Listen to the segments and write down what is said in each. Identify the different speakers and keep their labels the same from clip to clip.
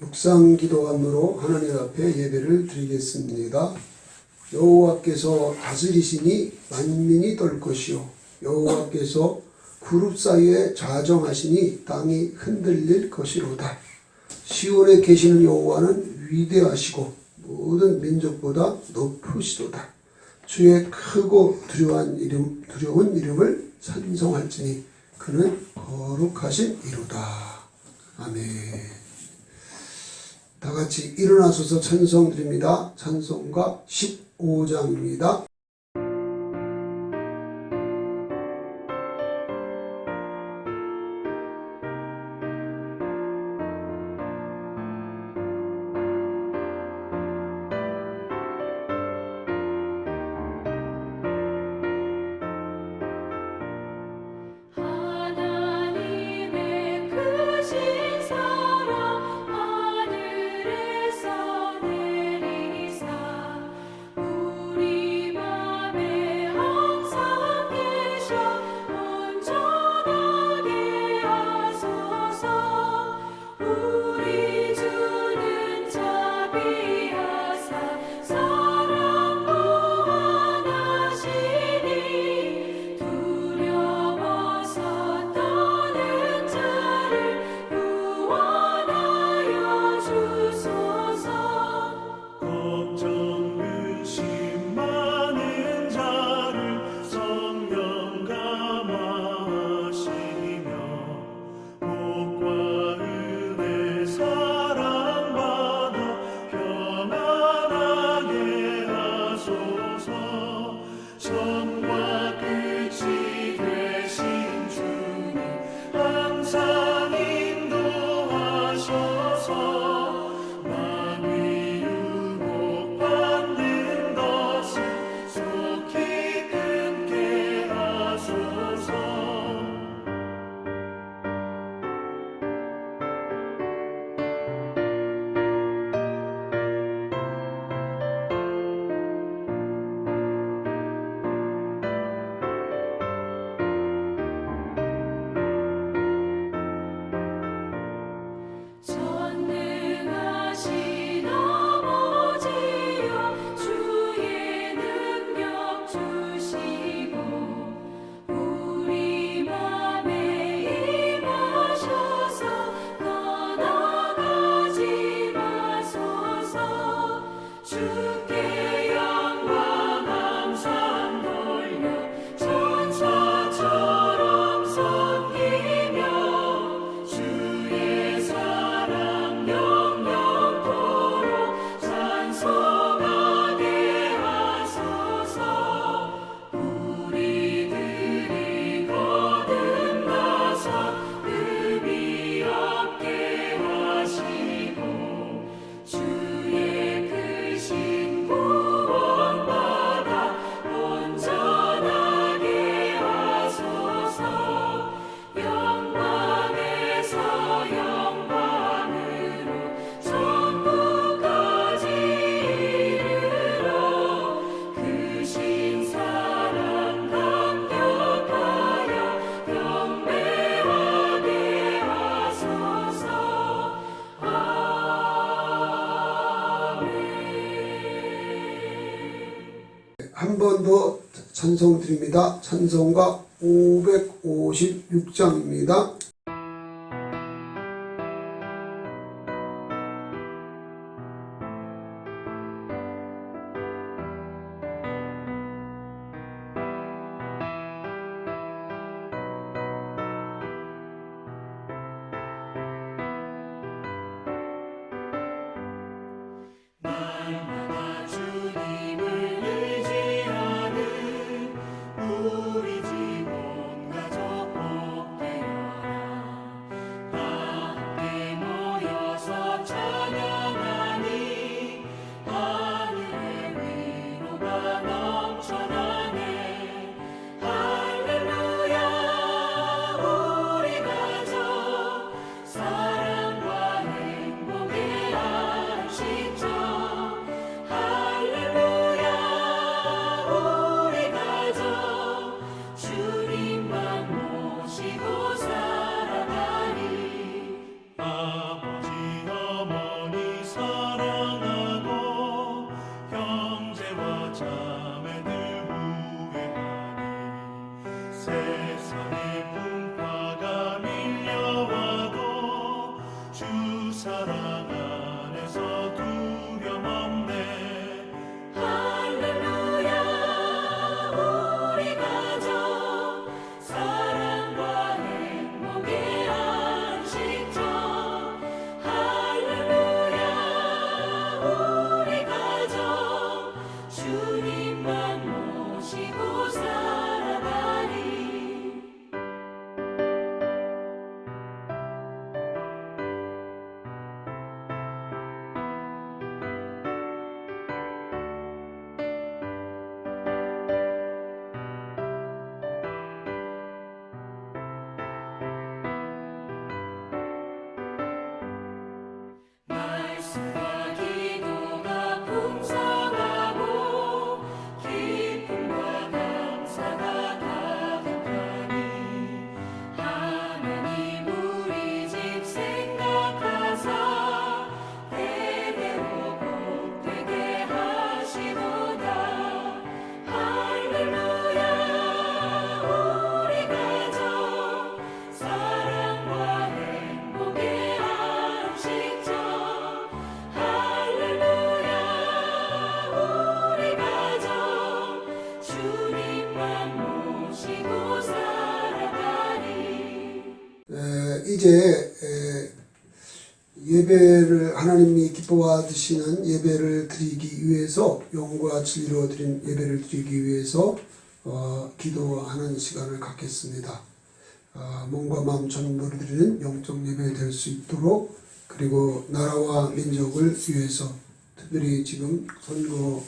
Speaker 1: 묵상기도함으로 하나님 앞에 예배를 드리겠습니다. 여호와께서 다스리시니 만민이 떨 것이요 여호와께서 그룹 사이에 좌정하시니 땅이 흔들릴 것이로다. 시온에 계시는 여호와는 위대하시고 모든 민족보다 높으시도다. 주의 크고 두려운 이름을 찬송할지니 그는 거룩하신 이로다. 아멘. 다같이 일어나셔서 찬송드립니다. 찬송가 15장입니다. 한 번 더 찬송 드립니다. 찬송가 556장입니다.
Speaker 2: 우리 집 온 가족 복되어라.
Speaker 1: 이제 예배를 하나님이 기뻐하시는 예배를 드리기 위해서 영과 진리로 드린 예배를 드리기 위해서 기도하는 시간을 갖겠습니다. 몸과 마음 전부를 드리는 영적 예배 될 수 있도록, 그리고 나라와 민족을 위해서, 특별히 지금 선거가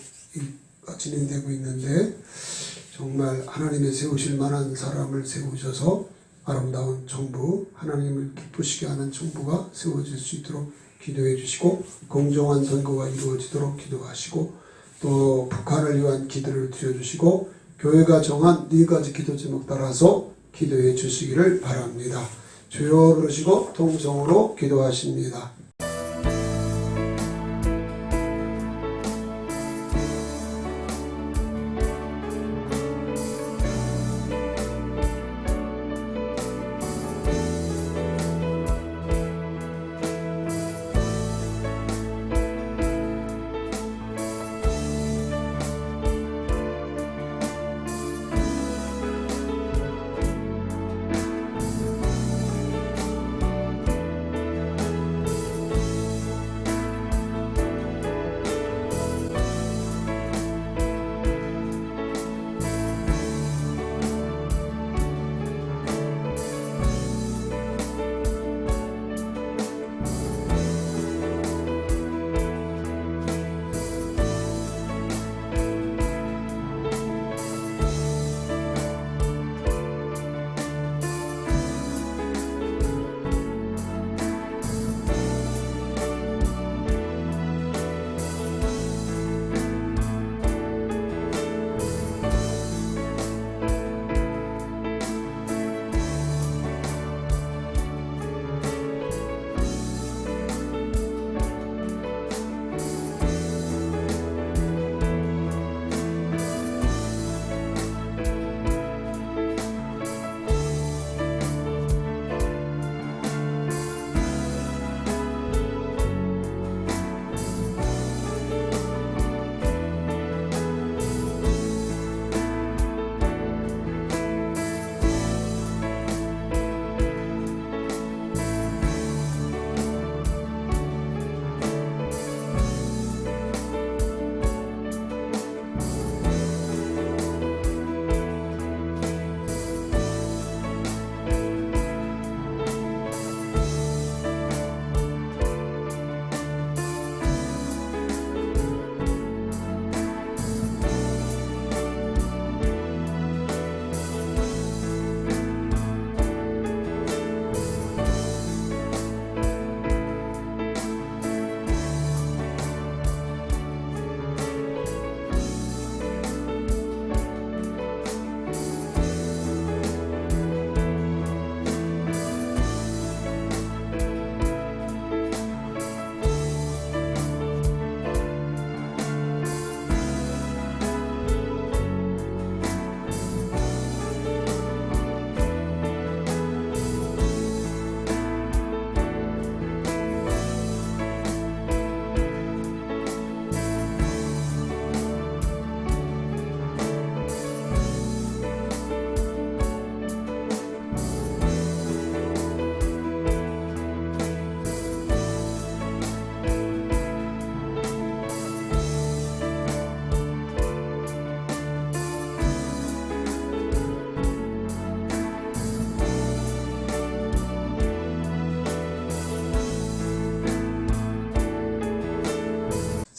Speaker 1: 진행되고 있는데 정말 하나님의 세우실 만한 사람을 세우셔서 아름다운 정부, 하나님을 기쁘시게 하는 정부가 세워질 수 있도록 기도해 주시고, 공정한 선거가 이루어지도록 기도하시고, 또 북한을 위한 기도를 드려주시고, 교회가 정한 4가지 기도 제목 따라서 기도해 주시기를 바랍니다. 주여 부르시고 통성으로 기도하십니다.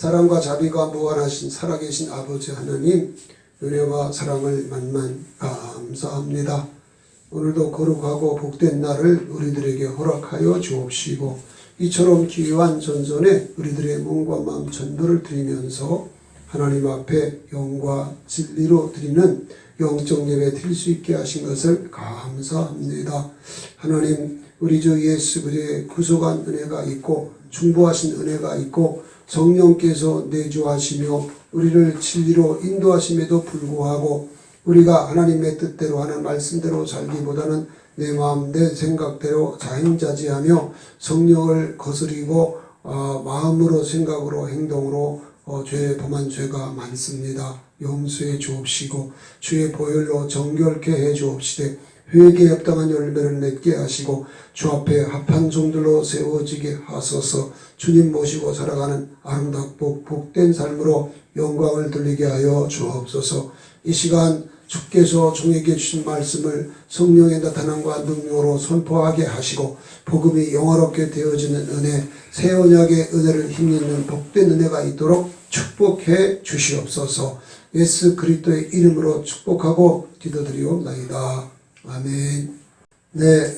Speaker 1: 사랑과 자비가 무한하신 살아계신 아버지 하나님, 은혜와 사랑을 만만 감사합니다. 오늘도 거룩하고 복된 날을 우리들에게 허락하여 주옵시고, 이처럼 귀한 전선에 우리들의 몸과 마음 전부를 드리면서 하나님 앞에 영과 진리로 드리는 영적 예배 드릴 수 있게 하신 것을 감사합니다. 하나님, 우리 주 예수 그리스도의 구속한 은혜가 있고 중보하신 은혜가 있고 성령께서 내주하시며 우리를 진리로 인도하심에도 불구하고 우리가 하나님의 뜻대로 하는 말씀대로 살기보다는 내 마음 내 생각대로 자행자지하며 성령을 거스리고 마음으로 생각으로 행동으로 죄 범한 죄가 많습니다. 용서해 주옵시고 주의 보혈로 정결케 해 주옵시되 회개에 합당한 열매를 맺게 하시고 주 앞에 합한 종들로 세워지게 하소서. 주님 모시고 살아가는 아름답고 복된 삶으로 영광을 돌리게 하여 주옵소서. 이 시간 주께서 종에게 주신 말씀을 성령의 나타남과 능력으로 선포하게 하시고 복음이 영화롭게 되어지는 은혜, 새 언약의 은혜를 힘입는 복된 은혜가 있도록 축복해 주시옵소서. 예수 그리스도의 이름으로 축복하고 기도드리옵나이다. 아멘. 네,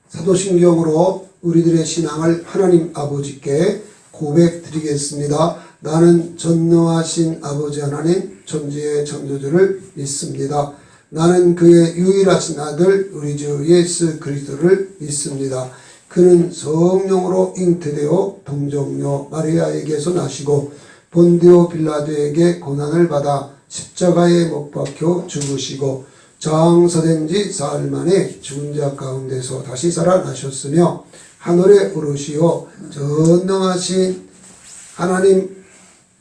Speaker 1: 사도신경으로 우리들의 신앙을 하나님 아버지께 고백드리겠습니다. 나는 전능하신 아버지 하나님 존재의 창조주를 믿습니다. 나는 그의 유일하신 아들 우리 주 예수 그리스도를 믿습니다. 그는 성령으로 잉태되어 동정녀 마리아에게서 나시고 본디오 빌라도에게 고난을 받아 십자가에 못 박혀 죽으시고 장사된 지 사흘 만에 죽은 자 가운데서 다시 살아나셨으며 하늘에 오르시어 전능하신 하나님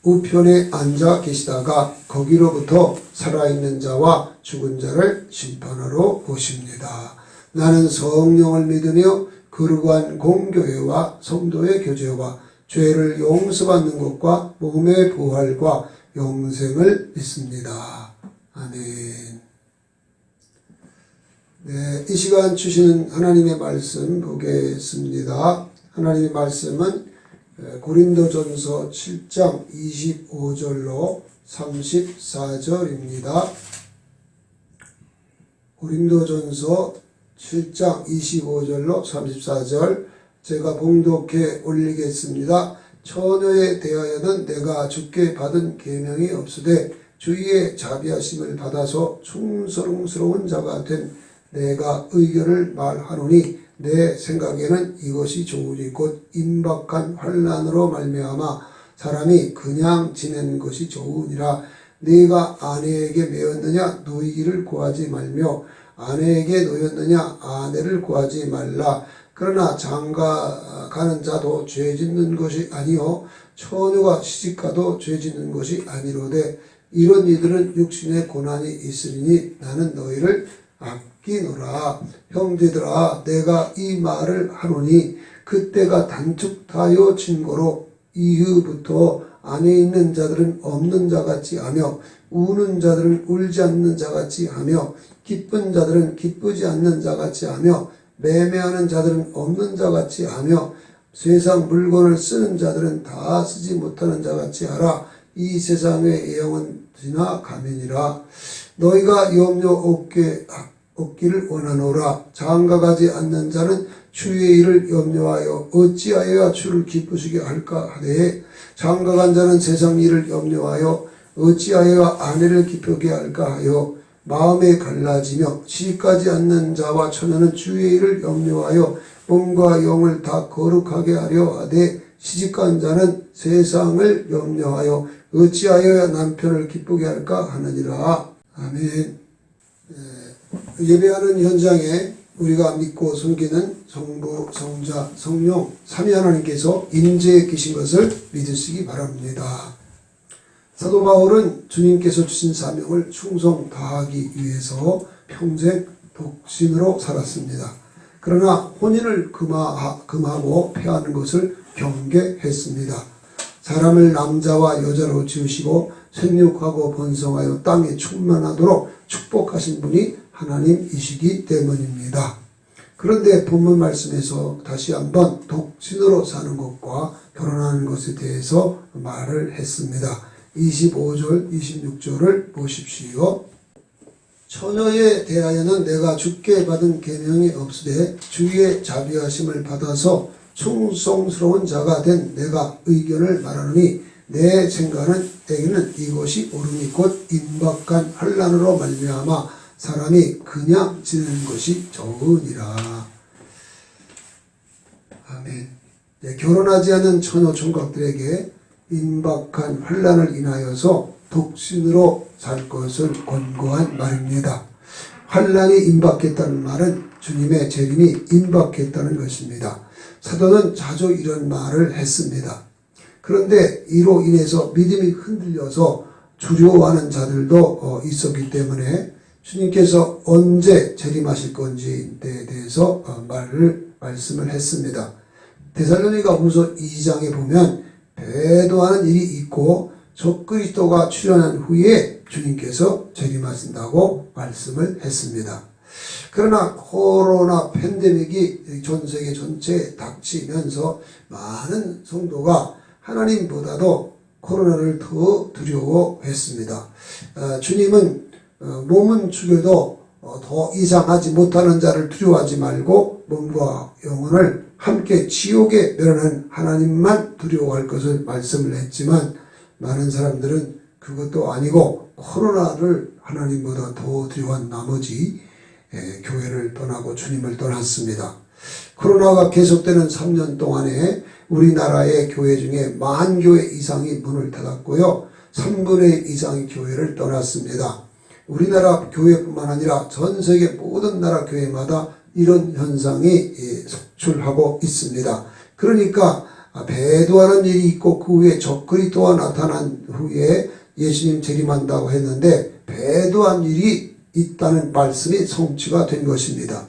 Speaker 1: 우편에 앉아 계시다가 거기로부터 살아있는 자와 죽은 자를 심판하러 오십니다. 나는 성령을 믿으며 거룩한 공교회와 성도의 교제와 죄를 용서받는 것과 몸의 부활과 영생을 믿습니다. 아멘. 네, 이 시간 주시는 하나님의 말씀 보겠습니다. 하나님의 말씀은 고린도전서 7장 25절로 34절입니다. 고린도전서 7장 25절로 34절 제가 봉독해 올리겠습니다. 처녀에 대하여는 내가 주께 받은 계명이 없으되 주의 자비하심을 받아서 충성스러운 자가 된 내가 의견을 말하노니 내 생각에는 이것이 좋으니 곧 임박한 환난으로 말미암아 사람이 그냥 지내는 것이 좋으니라. 네가 아내에게 매었느냐 노이기를 구하지 말며 아내에게 놓였느냐 아내를 구하지 말라. 그러나 장가 가는 자도 죄 짓는 것이 아니요 처녀가 시집가도 죄 짓는 것이 아니로되 이런 이들은 육신의 고난이 있으리니 나는 너희를 아끼노라. 형제들아 내가 이 말을 하노니 그때가 단축하여 증거로 이후부터 안에 있는 자들은 없는 자같이 하며 우는 자들은 울지 않는 자같이 하며 기쁜 자들은 기쁘지 않는 자같이 하며 매매하는 자들은 없는 자같이 하며 세상 물건을 쓰는 자들은 다 쓰지 못하는 자같이 하라. 이 세상의 영은 지나가면이라. 너희가 염려 없기를 원하노라. 장가가지 않는 자는 주의 일을 염려하여 어찌하여야 주를 기쁘시게 할까 하되 장가간 자는 세상 일을 염려하여 어찌하여야 아내를 기쁘게 할까 하여 마음에 갈라지며 시집가지 않는 자와 처녀는 주의 일을 염려하여 몸과 영을 다 거룩하게 하려 하되 시집간 자는 세상을 염려하여 어찌하여야 남편을 기쁘게 할까 하느니라. 아멘. 예배하는 현장에 우리가 믿고 섬기는 성부, 성자, 성령 삼위 하나님께서 임재해 계신 것을 믿으시기 바랍니다. 사도 바울은 주님께서 주신 사명을 충성 다하기 위해서 평생 독신으로 살았습니다. 그러나 혼인을 금하고 폐하는 것을 경계했습니다. 사람을 남자와 여자로 지으시고 생육하고 번성하여 땅에 충만하도록 축복하신 분이 하나님이시기 때문입니다. 그런데 본문 말씀에서 다시 한번 독신으로 사는 것과 결혼하는 것에 대해서 말을 했습니다. 25절, 26절을 보십시오. 처녀에 대하여는 내가 주께 받은 계명이 없으되 주의 자비하심을 받아서 충성스러운 자가 된 내가 의견을 말하노니 내 생각에는 이것이 옳으니 곧 임박한 환난으로 말미암아 사람이 그냥 지내는 것이 좋으니라. 아멘. 네, 결혼하지 않은 처녀 총각들에게 임박한 환난을 인하여서 독신으로 살 것을 권고한 말입니다. 환난이 임박했다는 말은 주님의 재림이 임박했다는 것입니다. 사도는 자주 이런 말을 했습니다. 그런데 이로 인해서 믿음이 흔들려서 두려워하는 자들도 있었기 때문에 주님께서 언제 재림하실 건지에 대해서 말씀을 했습니다. 데살로니가후서 2장에 보면 배도하는 일이 있고 적그리스도가 출현한 후에 주님께서 재림하신다고 말씀을 했습니다. 그러나 코로나 팬데믹이 전 세계 전체에 닥치면서 많은 성도가 하나님보다도 코로나를 더 두려워했습니다. 주님은 몸은 죽여도 더 이상하지 못하는 자를 두려워하지 말고 몸과 영혼을 함께 지옥에 멸하는 하나님만 두려워할 것을 말씀을 했지만, 많은 사람들은 그것도 아니고 코로나를 하나님보다 더 두려워한 나머지 교회를 떠나고 주님을 떠났습니다. 코로나가 계속되는 3년 동안에 우리나라의 교회 중에 10,000교회 이상이 문을 닫았고요. 3분의 1 이상의 교회를 떠났습니다. 우리나라 교회뿐만 아니라 전 세계 모든 나라 교회마다 이런 현상이 속출하고 있습니다. 그러니까 배도하는 일이 있고 그 후에 적그리스도가 나타난 후에 예수님 재림한다고 했는데 배도한 일이 있다는 말씀이 성취가 된 것입니다.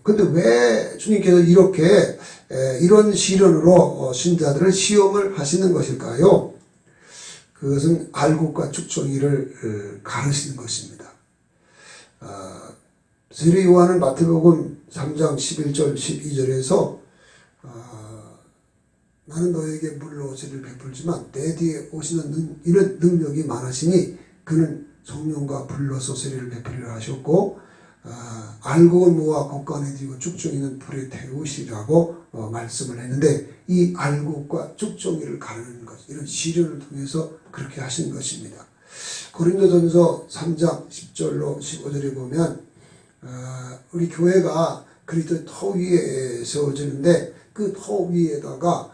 Speaker 1: 근데 왜 주님께서 이렇게 이런 시련으로 신자들을 시험을 하시는 것일까요? 그것은 알곡과 쭉정이를 가르치는 것입니다. 세례 요한은 마태복음 3장 11절 12절에서 나는 너에게 물로 세례를 베풀지만 내 뒤에 오시는 이는 능력이 많으시니 그는 성령과 불로서 세례를 베풀이라 하셨고, 알곡은 모아 곡간에 들이고 쭉정이는 불에 태우시라고 말씀을 했는데, 이 알곡과 쭉정이를 가르는 것, 이런 시련을 통해서 그렇게 하신 것입니다. 고린도전서 3장 10절로 15절에 보면 우리 교회가 그리스도 터 위에 세워지는데, 그 터 위에다가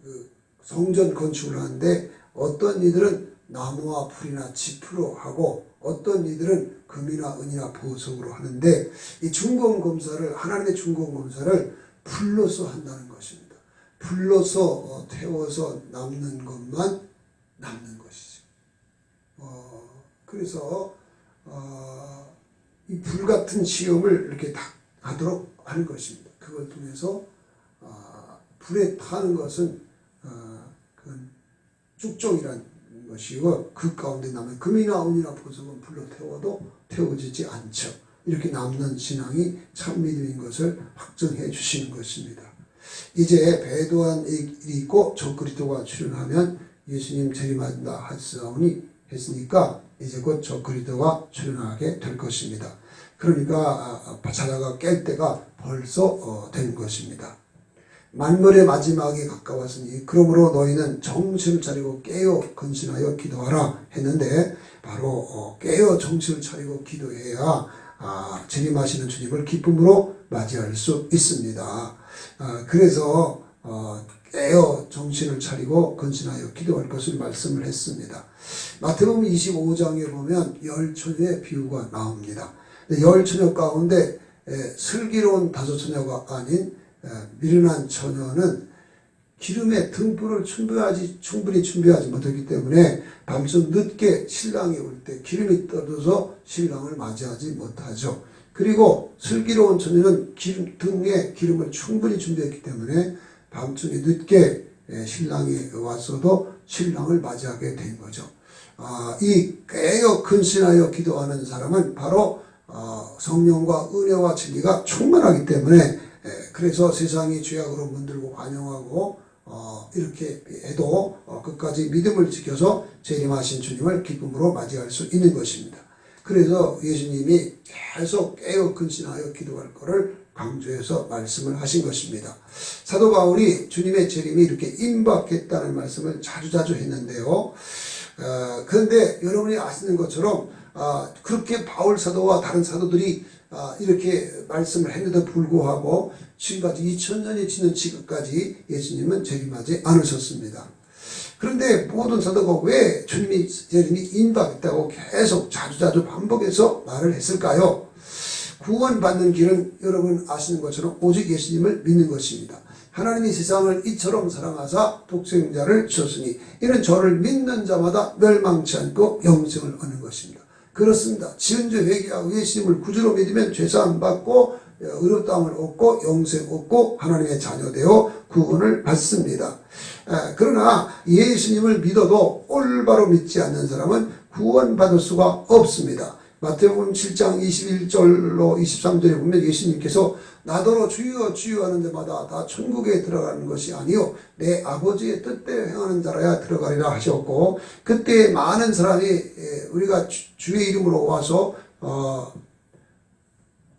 Speaker 1: 그 성전 건축을 하는데 어떤 이들은 나무와 풀이나 짚으로 하고 어떤 이들은 금이나 은이나 보석으로 하는데, 이 중공검사를, 하나님의 중공검사를 불로서 한다는 것입니다. 불로서 태워서 남는 것만 남는 것이죠. 그래서 이 불같은 시험을 이렇게 다 하도록 하는 것입니다. 그걸 통해서 불에 타는 것은 그건 쭉정이라는 것이고, 그 가운데 남은 금이나 은이나 보석은 불로 태워도 태워지지 않죠. 이렇게 남는 신앙이 참 믿음인 것을 확증해 주시는 것입니다. 이제 배도한 일이 있고 적그리스도가 출현하면 예수님 재림한다 하시오니 했으니까 이제 곧 적그리스도가 출현하게 될 것입니다. 그러니까 자다가 깰 때가 벌써 된 것입니다. 만물의 마지막이 가까웠으니 그러므로 너희는 정신을 차리고 깨어 근신하여 기도하라 했는데, 바로 깨어 정신을 차리고 기도해야 재림하시는 주님을 기쁨으로 맞이할 수 있습니다. 그래서 깨어 정신을 차리고 근신하여 기도할 것을 말씀을 했습니다. 마태복음 25장에 보면 열 처녀의 비유가 나옵니다. 열 처녀 가운데 슬기로운 5처녀가 아닌 미련한 처녀는 기름의 등불을 충분히 준비하지 못했기 때문에 밤중 늦게 신랑이 올 때 기름이 떨어져서 신랑을 맞이하지 못하죠. 그리고 슬기로운 처녀는 등에 기름을 충분히 준비했기 때문에 밤중에 늦게 신랑이 왔어도 신랑을 맞이하게 된 거죠. 이 깨어 근신하여 기도하는 사람은 바로 성령과 은혜와 진리가 충만하기 때문에, 그래서 세상이 죄악으로 문들고 관용하고 이렇게 해도 끝까지 믿음을 지켜서 재림하신 주님을 기쁨으로 맞이할 수 있는 것입니다. 그래서 예수님이 계속 깨어 근신하여 기도할 것을 강조해서 말씀을 하신 것입니다. 사도 바울이 주님의 재림이 이렇게 임박했다는 말씀을 자주자주 했는데요. 그런데 여러분이 아시는 것처럼 그렇게 바울 사도와 다른 사도들이 이렇게 말씀을 했는데도 불구하고 지금까지 2000년이 지난 지금까지 예수님은 재림하지 않으셨습니다. 그런데 모든 사도가 왜 주님이 재림이 임박했다고 계속 자주자주 반복해서 말을 했을까요? 구원받는 길은 여러분 아시는 것처럼 오직 예수님을 믿는 것입니다. 하나님이 세상을 이처럼 사랑하사 독생자를 주셨으니 이는 저를 믿는 자마다 멸망치 않고 영생을 얻는 것입니다. 그렇습니다. 지은 죄 회개하고 예수님을 구주로 믿으면 죄사함 받고 의롭다함을 얻고 영생 얻고 하나님의 자녀 되어 구원을 받습니다. 그러나 예수님을 믿어도 올바로 믿지 않는 사람은 구원받을 수가 없습니다. 마태복음 7장 21절로 23절에 보면 예수님께서 나더러 주여 주여 하는 데마다 다 천국에 들어가는 것이 아니요 내 아버지의 뜻대로 행하는 자라야 들어가리라 하셨고, 그때 많은 사람이 우리가 주의 이름으로 와서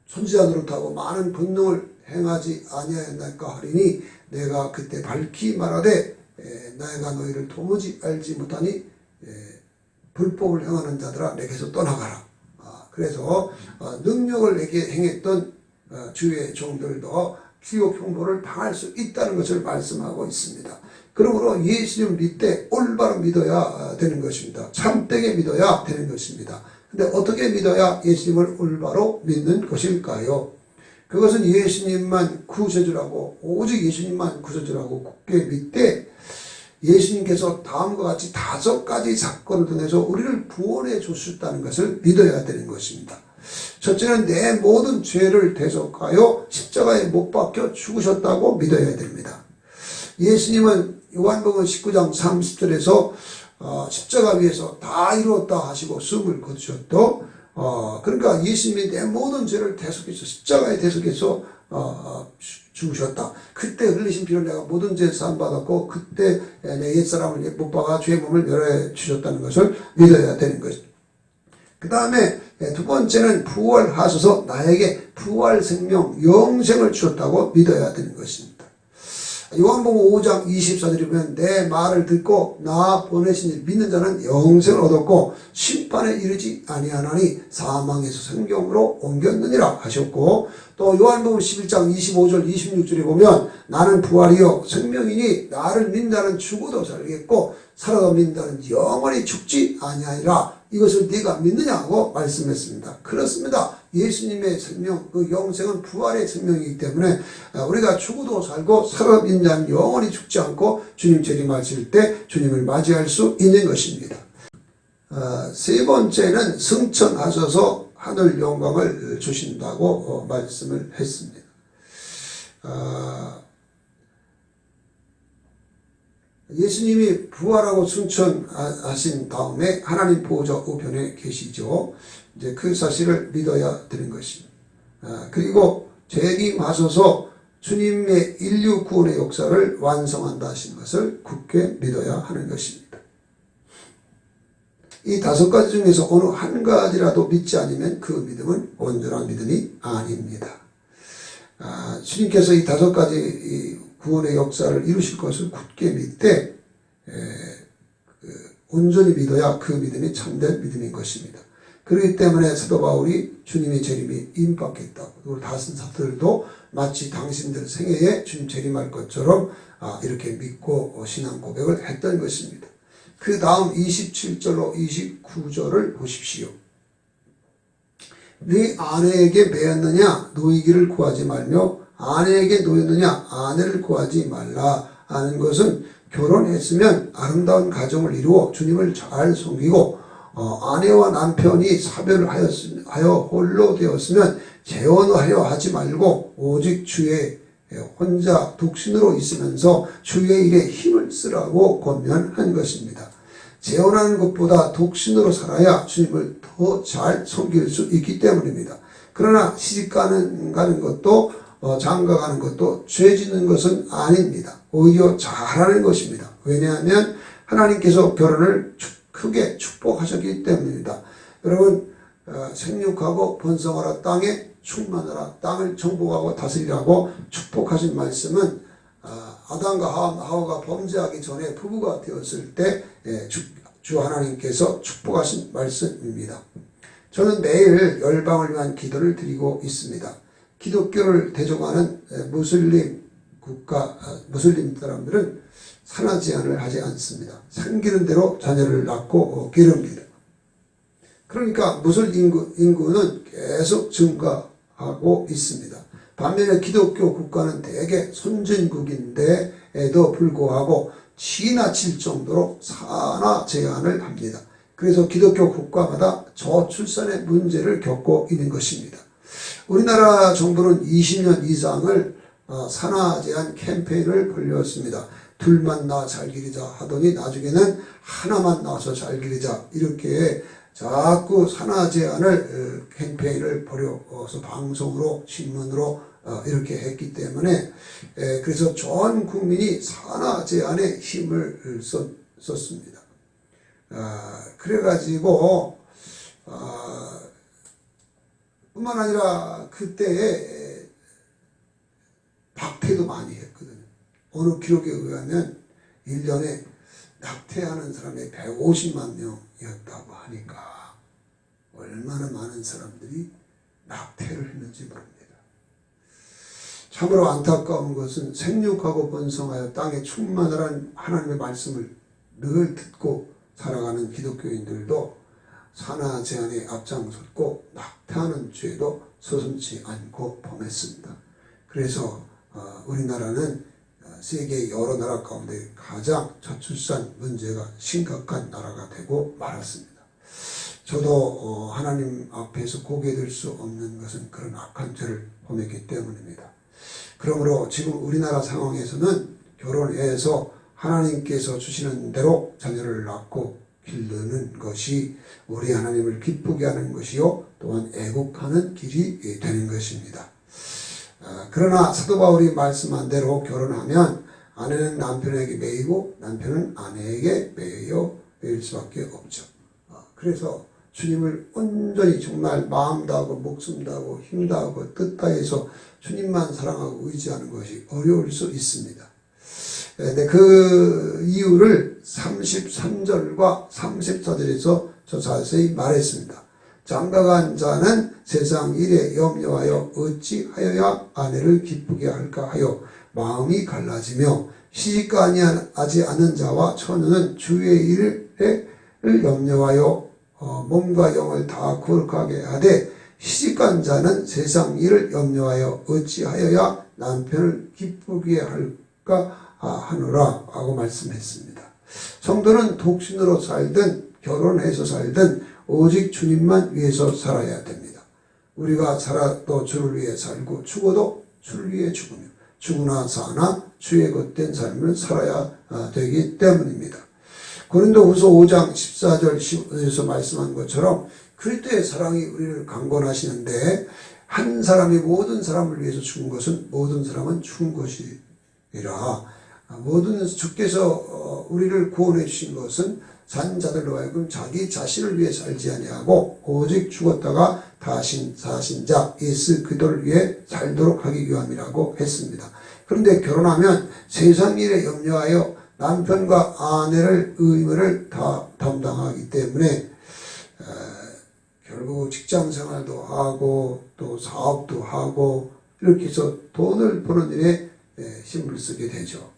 Speaker 1: 선지자 노릇하고 많은 본능을 행하지 아니하였나이까 하리니 내가 그때 밝히 말하되 내가 너희를 도무지 알지 못하니 불법을 행하는 자들아 내게서 떠나가라. 그래서 능력을 내게 행했던 주의 종들도 지옥 형벌을 당할 수 있다는 것을 말씀하고 있습니다. 그러므로 예수님을 믿되 올바로 믿어야 되는 것입니다. 참되게 믿어야 되는 것입니다. 근데 어떻게 믿어야 예수님을 올바로 믿는 것일까요? 그것은 예수님만 구세주라고, 오직 예수님만 구세주라고 굳게 믿되 예수님께서 다음과 같이 5가지 사건을 통해서 우리를 구원해 주셨다는 것을 믿어야 되는 것입니다. 첫째는 내 모든 죄를 대속하여 십자가에 못 박혀 죽으셨다고 믿어야 됩니다. 예수님은 요한복음 19장 30절에서 십자가 위에서 다 이루었다 하시고 숨을 거두셨도, 그러니까 예수님이 내 모든 죄를 대속해서 십자가에 대속해서 죽으셨다. 그때 흘리신 피로 내가 모든 죄 사함 받았고 그때 내 옛사람을 못 박아 죄의 몸을 멸해 주셨다는 것을 믿어야 되는 것입니다. 그 다음에 두 번째는 부활하셔서 나에게 부활 생명 영생을 주셨다고 믿어야 되는 것입니다. 요한복음 5장 24절에 보면 내 말을 듣고 나 보내신 일 믿는 자는 영생을 얻었고 심판에 이르지 아니하나니 사망에서 생명으로 옮겼느니라 하셨고, 또 요한복음 11장 25절 26절에 보면 나는 부활이요 생명이니 나를 믿는다는 죽어도 살겠고 살아도 믿는다는 영원히 죽지 아니하리라. 이것을 네가 믿느냐고 말씀했습니다. 그렇습니다. 예수님의 생명, 그 영생은 부활의 생명이기 때문에 우리가 죽어도 살고 살아도 믿는 자는 영원히 죽지 않고 주님 재림하실 때 주님을 맞이할 수 있는 것입니다. 세 번째는 승천하셔서 하늘 영광을 주신다고 말씀을 했습니다. 예수님이 부활하고 승천하신 다음에 하나님 보호자 우편에 계시죠. 이제 그 사실을 믿어야 되는 것입니다. 그리고 재림하셔서 주님의 인류 구원의 역사를 완성한다 하신 것을 굳게 믿어야 하는 것입니다. 이 5가지 중에서 어느 한 가지라도 믿지 않으면 그 믿음은 온전한 믿음이 아닙니다. 주님께서 이 5가지 구원의 역사를 이루실 것을 굳게 믿되 온전히 믿어야 그 믿음이 참된 믿음인 것입니다. 그렇기 때문에 사도 바울이 주님의 재림이 임박했다고, 그리고 다른 사도들도 마치 당신들 생애에 주님 재림할 것처럼 이렇게 믿고 신앙 고백을 했던 것입니다. 그 다음 27절로 29절을 보십시오. 네 아내에게 매였느냐 노이기를 구하지 말며 아내에게 노였느냐 아내를 구하지 말라 하는 것은 결혼했으면 아름다운 가정을 이루어 주님을 잘 섬기고 아내와 남편이 사별을 하여 홀로 되었으면 재혼하려 하지 말고 오직 주의 혼자 독신으로 있으면서 주의 일에 힘을 쓰라고 권면한 것입니다. 재혼하는 것보다 독신으로 살아야 주님을 더 잘 섬길 수 있기 때문입니다. 그러나 시집가는 것도 장가가는 것도 죄 짓는 것은 아닙니다. 오히려 잘하는 것입니다. 왜냐하면 하나님께서 결혼을 크게 축복하셨기 때문입니다. 여러분, 생육하고 번성하라 땅에 충만하라 땅을 정복하고 다스리라고 축복하신 말씀은 아담과 하와가 범죄하기 전에 부부가 되었을 때 주 하나님께서 축복하신 말씀입니다. 저는 매일 열방을 위한 기도를 드리고 있습니다. 기독교를 대적하는 무슬림 사람들은 산하 제한을 하지 않습니다. 생기는 대로 자녀를 낳고 기릅니다. 그러니까 무슬림 인구는 계속 증가하고 있습니다. 반면에 기독교 국가는 대개 선진국인데에도 불구하고 지나칠 정도로 산하 제한을 합니다. 그래서 기독교 국가마다 저출산의 문제를 겪고 있는 것입니다. 우리나라 정부는 20년 이상을 산하 제한 캠페인을 벌였습니다. 둘만 낳아 잘 기르자 하더니 나중에는 하나만 낳아서 잘 기르자 이렇게 자꾸 산하 제한을 캠페인을 벌여서 방송으로 신문으로 이렇게 했기 때문에 그래서 전 국민이 산하 제한에 힘을 썼습니다. 그래가지고 뿐만 아니라 그때에 낙태도 많이 했거든요. 어느 기록에 의하면 1년에 낙태하는 사람이 150만 명이었다고 하니까 얼마나 많은 사람들이 낙태를 했는지 모릅니다. 참으로 안타까운 것은 생육하고 번성하여 땅에 충만한 하나님의 말씀을 늘 듣고 살아가는 기독교인들도 산하 제한에 앞장섰고 낙태하는 죄도 서슴지 않고 범했습니다. 그래서 우리나라는 세계 여러 나라 가운데 가장 저출산 문제가 심각한 나라가 되고 말았습니다. 저도 하나님 앞에서 고개 들 수 없는 것은 그런 악한 죄를 범했기 때문입니다. 그러므로 지금 우리나라 상황에서는 결혼해서 하나님께서 주시는 대로 자녀를 낳고 기르는 것이 우리 하나님을 기쁘게 하는 것이요 또한 애국하는 길이 되는 것입니다. 그러나 사도 바울이 말씀한 대로 결혼하면 아내는 남편에게 매이고 남편은 아내에게 매일 수밖에 없죠. 그래서 주님을 온전히 정말 마음 다하고 목숨 다하고 힘 다하고 뜻 다해서 주님만 사랑하고 의지하는 것이 어려울 수 있습니다. 네, 그 이유를 33절과 34절에서 저 자세히 말했습니다. 장가간 자는 세상 일에 염려하여 어찌하여야 아내를 기쁘게 할까 하여 마음이 갈라지며 시집가 아니하지 않는 자와 처녀는 주의 일을 염려하여 몸과 영을 다 거룩하게 하되 시집간 자는 세상 일을 염려하여 어찌하여야 남편을 기쁘게 할까 하노라 하고 말씀했습니다. 성도는 독신으로 살든 결혼해서 살든 오직 주님만 위해서 살아야 됩니다. 우리가 살아도 주를 위해 살고 죽어도 주를 위해 죽으며 죽으나 사나 주의 것된 삶을 살아야 되기 때문입니다. 고린도후서 5장 14절 15절에서 말씀한 것처럼 그리스도의 사랑이 우리를 강권하시는데 한 사람이 모든 사람을 위해서 죽은 것은 모든 사람은 죽은 것이라 모든 주께서 우리를 구원해 주신 것은 산 자들로 하여금 자기 자신을 위해 살지 아니하고 오직 죽었다가 다신 사신 자 예수 그리스도를 위해 살도록 하기 위함이라고 했습니다. 그런데 결혼하면 세상 일에 염려하여 남편과 아내를 의무를 다 담당하기 때문에 결국 직장 생활도 하고 또 사업도 하고 이렇게 해서 돈을 버는 일에 힘을 쓰게 되죠.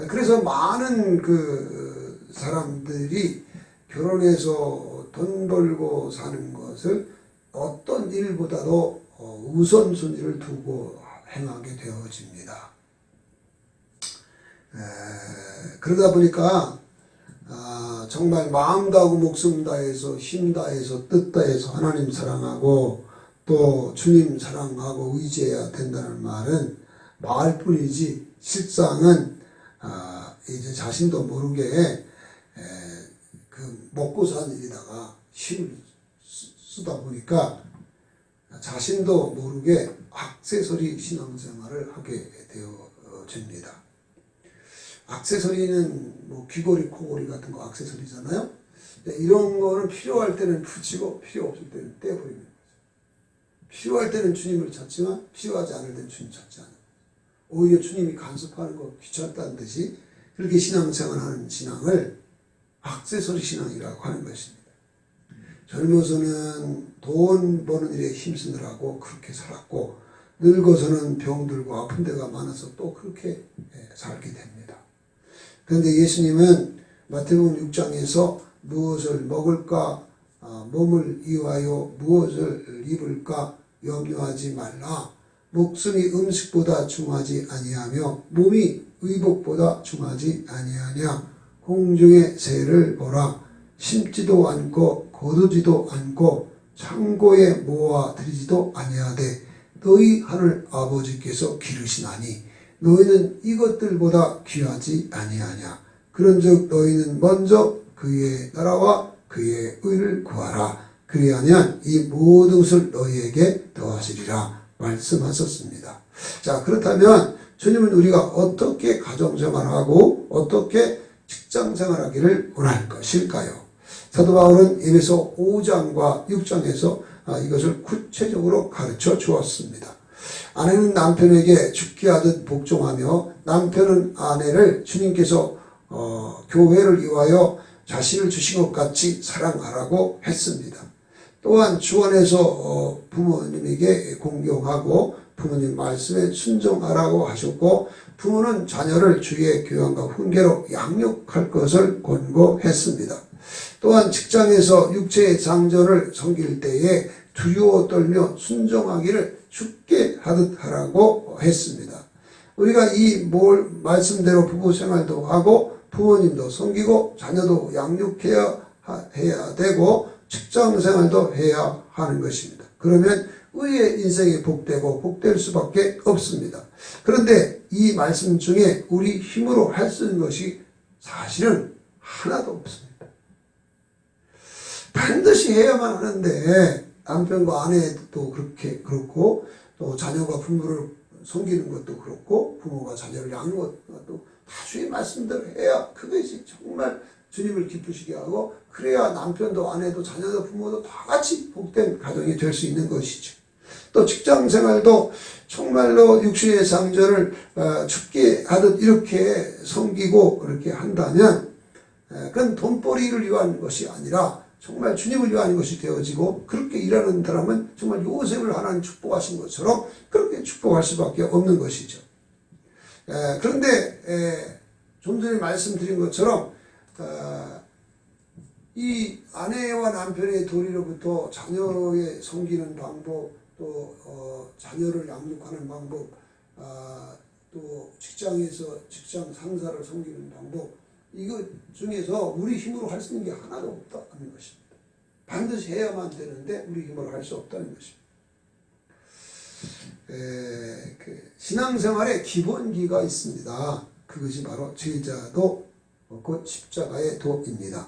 Speaker 1: 그래서 많은 그 사람들이 결혼해서 돈 벌고 사는 것을 어떤 일보다도 우선순위를 두고 행하게 되어집니다. 그러다 보니까 정말 마음 다하고 목숨 다해서 힘 다해서 뜻 다해서 하나님 사랑하고 또 주님 사랑하고 의지해야 된다는 말은 말뿐이지 실상은 이제 자신도 모르게 그 먹고 사는 일에다가 힘을 쓰다 보니까 자신도 모르게 액세서리 신앙생활을 하게 되어집니다. 액세서리는 뭐 귀걸이, 코걸이 같은 거 액세서리잖아요. 이런 거는 필요할 때는 붙이고 필요 없을 때는 떼어버리는 거죠. 필요할 때는 주님을 찾지만 필요하지 않을 때는 주님 찾지 않아요. 오히려 주님이 간섭하는 거 귀찮다는 듯이 그렇게 신앙생활하는 신앙을 액세서리 신앙이라고 하는 것입니다. 젊어서는 돈 버는 일에 힘쓰느라고 그렇게 살았고 늙어서는 병들고 아픈 데가 많아서 또 그렇게 살게 됩니다. 그런데 예수님은 마태복음 6장에서 무엇을 먹을까 몸을 위하여 무엇을 입을까 염려하지 말라. 목숨이 음식보다 중하지 아니하며 몸이 의복보다 중하지 아니하냐 공중의 새를 보라. 심지도 않고 거두지도 않고 창고에 모아들이지도 아니하되 너희 하늘 아버지께서 기르시나니 너희는 이것들보다 귀하지 아니하냐. 그런즉 너희는 먼저 그의 나라와 그의 의를 구하라. 그리하면 이 모든 것을 너희에게 더하시리라 말씀하셨습니다. 자, 그렇다면 주님은 우리가 어떻게 가정생활하고 어떻게 직장생활하기를 원할 것일까요? 사도 바울은 에베소 5장과 6장에서 이것을 구체적으로 가르쳐 주었습니다. 아내는 남편에게 죽게 하듯 복종하며 남편은 아내를 주님께서 교회를 위하여 자신을 주신 것 같이 사랑하라고 했습니다. 또한 주 안에서 부모님에게 공경하고 부모님 말씀에 순종하라고 하셨고 부모는 자녀를 주의 교양과 훈계로 양육할 것을 권고했습니다. 또한 직장에서 육체의 장전을 섬길 때에 두려워 떨며 순종하기를 죽게 하듯 하라고 했습니다. 우리가 이 말씀대로 부부 생활도 하고 부모님도 섬기고 자녀도 양육해야 되고 직장 생활도 해야 하는 것입니다. 그러면 우리의 인생이 복되고 복될 수밖에 없습니다. 그런데 이 말씀 중에 우리 힘으로 할 수 있는 것이 사실은 하나도 없습니다. 반드시 해야만 하는데 남편과 아내도 그렇고 또 자녀가 부모를 섬기는 것도 그렇고 부모가 자녀를 양육하는 것도 다 주의 말씀대로 해야 그것이 정말 주님을 기쁘시게 하고 그래야 남편도 아내도 자녀도 부모도 다 같이 복된 가정이 될 수 있는 것이죠. 또 직장생활도 정말로 육신의 상전을 죽게 하듯 이렇게 섬기고 그렇게 한다면 그건 돈벌이를 위한 것이 아니라 정말 주님을 위한 것이 되어지고 그렇게 일하는 사람은 정말 요셉을 하나님 축복하신 것처럼 그렇게 축복할 수밖에 없는 것이죠. 그런데 좀 전에 말씀드린 것처럼 이 아내와 남편의 도리로부터 자녀의 섬기는 방법 또 자녀를 양육하는 방법 또 직장에서 직장 상사를 섬기는 방법 이것 중에서 우리 힘으로 할 수 있는 게 하나도 없다는 것입니다. 반드시 해야만 되는데 우리 힘으로 할 수 없다는 것입니다. 신앙생활의 기본기가 있습니다. 그것이 바로 제자도 곧 십자가의 도입니다.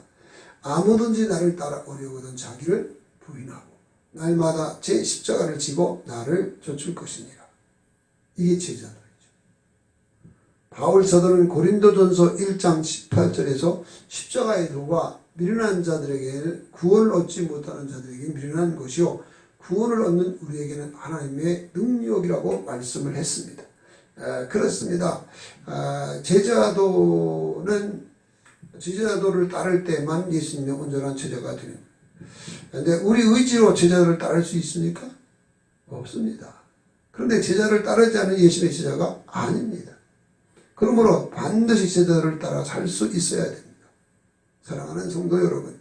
Speaker 1: 아무든지 나를 따라오려거든 자기를 부인하고 날마다 제 십자가를 지고 나를 쫓을 것이니라. 이게 제자도이죠. 바울 사도는 고린도전서 1장 18절에서 십자가의 도가 미련한 자들에게 구원을 얻지 못하는 자들에게 미련한 것이요 구원을 얻는 우리에게는 하나님의 능력이라고 말씀을 했습니다. 그렇습니다. 제자도를 따를 때만 예수님의 온전한 제자가 됩니다. 그런데 우리 의지로 제자를 따를 수 있습니까? 없습니다. 그런데 제자를 따르지 않은 예수님의 제자가 아닙니다. 그러므로 반드시 제자를 따라 살 수 있어야 됩니다. 사랑하는 성도 여러분,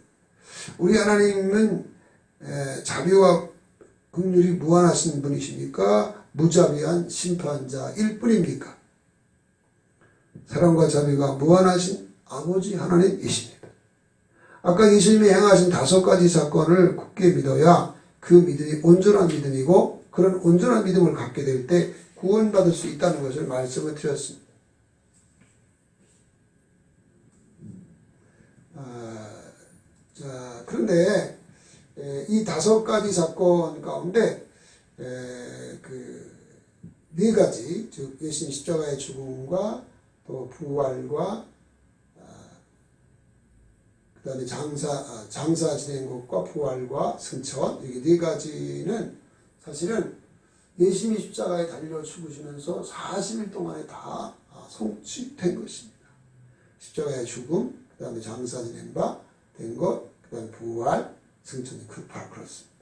Speaker 1: 우리 하나님은 자비와 긍휼이 무한하신 분이십니까? 무자비한 심판자일 뿐입니까? 사랑과 자비가 무한하신 아버지 하나님이십니다. 아까 예수님이 행하신 5가지 사건을 굳게 믿어야 그 믿음이 온전한 믿음이고 그런 온전한 믿음을 갖게 될 때 구원받을 수 있다는 것을 말씀을 드렸습니다. 그런데 이 5가지 사건 가운데 그 4가지 즉 예수님 십자가의 죽음과 또 부활과 그 다음에 장사 지낸 것과 부활과 승천 이 4가지는 사실은 예수님이 십자가에 달려 죽으시면서 40일 동안에 다 성취된 것입니다. 십자가의 죽음, 그 다음에 장사 지낸 바 된 것, 그 다음에 부활, 승천이 바로 그렇습니다.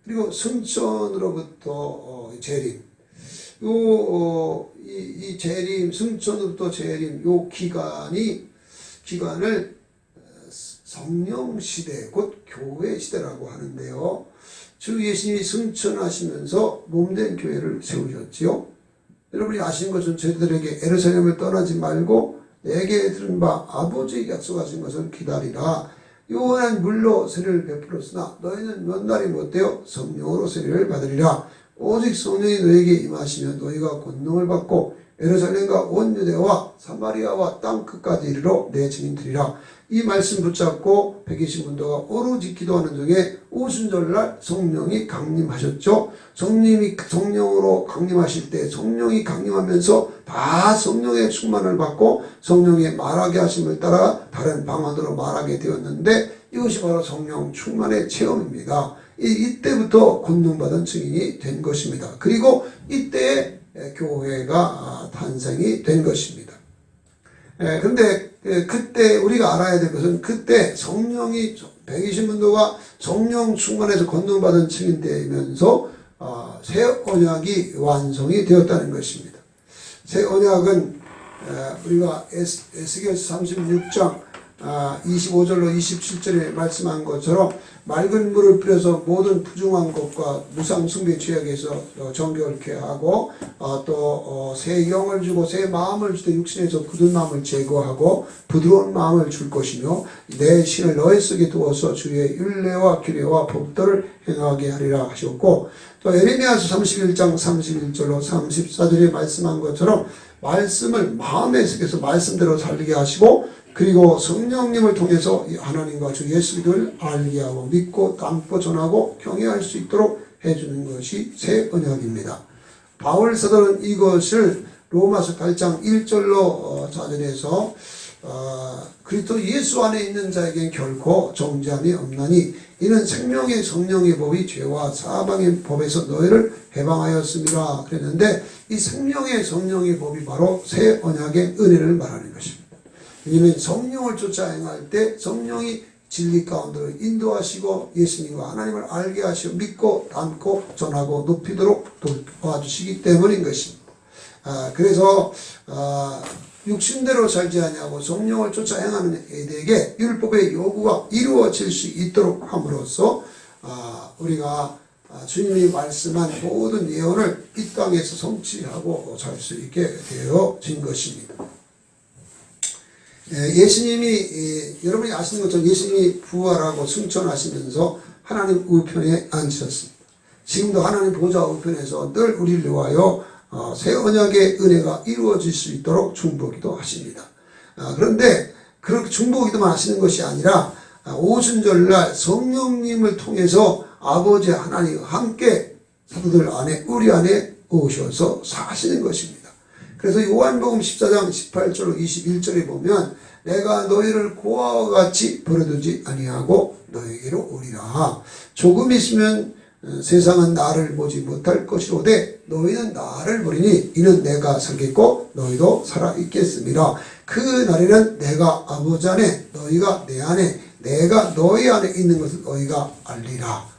Speaker 1: 그리고 승천으로부터 재림, 이 재림, 승천으로부터 재림, 요 기간을 성령 시대, 곧 교회 시대라고 하는데요. 주 예수님이 승천하시면서 몸된 교회를 세우셨지요. 여러분이 아시는 것은 저희들에게 예루살렘을 떠나지 말고 내게 들은 바 아버지 약속하신 것을 기다리라. 요한은 물로 세례를 베풀었으나 너희는 몇 날이 못되어 성령으로 세례를 받으리라. 오직 성령이 너에게 임하시면 너희가 권능을 받고 예루살렘과 온 유대와 사마리아와 땅 끝까지 이르러 내 증인 되리라. 이 말씀 붙잡고 120문도가 오로지 기도하는 중에 오순절날 성령이 강림하셨죠. 성령으로 강림하실 때 성령이 강림하면서 다 성령의 충만을 받고 성령의 말하게 하심을 따라 다른 방언으로 말하게 되었는데 이것이 바로 성령 충만의 체험입니다. 이때부터 권능받은 증인이 된 것입니다. 그리고 이때에 교회가 탄생이 된 것입니다. 그런데 그때 우리가 알아야 될 것은 그때 성령이 120문도가 성령 충만해서 권능받은 증인되면서 새 언약이 완성이 되었다는 것입니다. 새 언약은 우리가 에스겔서 36장 25절로 27절에 말씀한 것처럼 맑은 물을 뿌려서 모든 부정한 것과 무상 숭배 죄악에서 정결케 하고 또 새 영을 주고 새 마음을 주되 육신에서 굳은 마음을 제거하고 부드러운 마음을 줄 것이며 내 신을 너희 속에 두어서 주의 율례와 규례와 법도를 행하게 하리라 하셨고 또 에레미야서 31장 31절로 34절에 말씀한 것처럼 말씀을 마음에 새겨서 말씀대로 살리게 하시고 그리고 성령님을 통해서 하나님과 주 예수 그리스도를 알게 하고 믿고 담고 전하고 경외할 수 있도록 해주는 것이 새 언약입니다. 바울 사도는 이것을 로마서 8장 1절로 자전해서 그리스도 예수 안에 있는 자에겐 결코 정죄함이 없나니 이는 생명의 성령의 법이 죄와 사망의 법에서 너희를 해방하였습니다. 그랬는데 이 생명의 성령의 법이 바로 새 언약의 은혜를 말하는 것입니다. 왜냐하면 성령을 쫓아 행할 때 성령이 진리 가운데로 인도하시고 예수님과 하나님을 알게 하시고 믿고 담고 전하고 높이도록 도와주시기 때문인 것입니다. 그래서 육신대로 살지 아니하고 성령을 쫓아 행하는 이들에게 율법의 요구가 이루어질 수 있도록 함으로써 우리가 주님이 말씀한 모든 예언을 이 땅에서 성취하고 살 수 있게 되어진 것입니다. 예수님이 여러분이 아시는 것처럼 예수님이 부활하고 승천하시면서 하나님 우편에 앉으셨습니다. 지금도 하나님 보좌 우편에서 늘 우리를 위하여 새 언약의 은혜가 이루어질 수 있도록 중보기도 하십니다. 그런데 그렇게 중보기도만 하시는 것이 아니라 오순절날 성령님을 통해서 아버지 하나님과 함께 사도들 안에 우리 안에 오셔서 사시는 것입니다. 그래서 요한복음 14장 18절로 21절에 보면 내가 너희를 고아와 같이 버려두지 아니하고 너희에게로 오리라. 조금 있으면 세상은 나를 보지 못할 것이로되 너희는 나를 보리니 이는 내가 살겠고 너희도 살아있겠습니다. 그 날에는 내가 아버지 안에 너희가 내 안에 내가 너희 안에 있는 것을 너희가 알리라.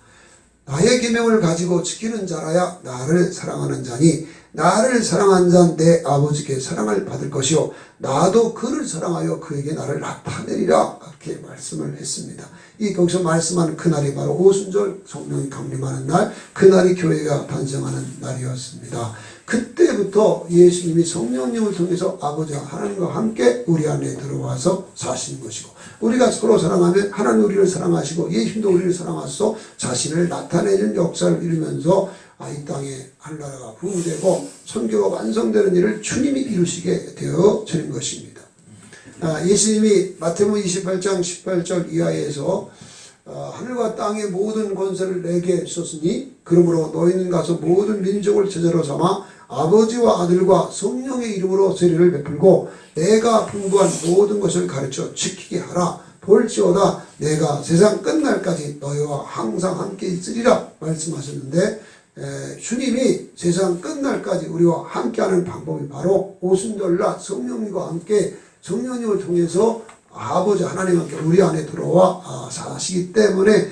Speaker 1: 나의 계명을 가지고 지키는 자라야 나를 사랑하는 자니 나를 사랑한 자는 내 아버지께 사랑을 받을 것이요 나도 그를 사랑하여 그에게 나를 나타내리라. 그렇게 말씀을 했습니다. 거기서 말씀하는 그날이 바로 오순절 성령이 강림하는 날, 그날이 교회가 탄생하는 날이었습니다. 그때부터 예수님이 성령님을 통해서 아버지와 하나님과 함께 우리 안에 들어와서 사시는 것이고 우리가 서로 사랑하면 하나님 우리를 사랑하시고 예수님도 우리를 사랑하셔서 자신을 나타내는 역사를 이루면서 이 땅에 한나라가 부흥되고 선교가 완성되는 일을 주님이 이루시게 되어지는 것입니다. 예수님이 마태복음 28장 18절 이하에서 하늘과 땅의 모든 권세를 내게 주셨으니 그러므로 너희는 가서 모든 민족을 제자로 삼아 아버지와 아들과 성령의 이름으로 세례를 베풀고 내가 분부한 모든 것을 가르쳐 지키게 하라. 볼지어다 내가 세상 끝날까지 너희와 항상 함께 있으리라 말씀하셨는데 주님이 세상 끝날까지 우리와 함께하는 방법이 바로 오순절날 성령님과 함께 성령님을 통해서 아버지 하나님 함께 우리 안에 들어와 사시기 때문에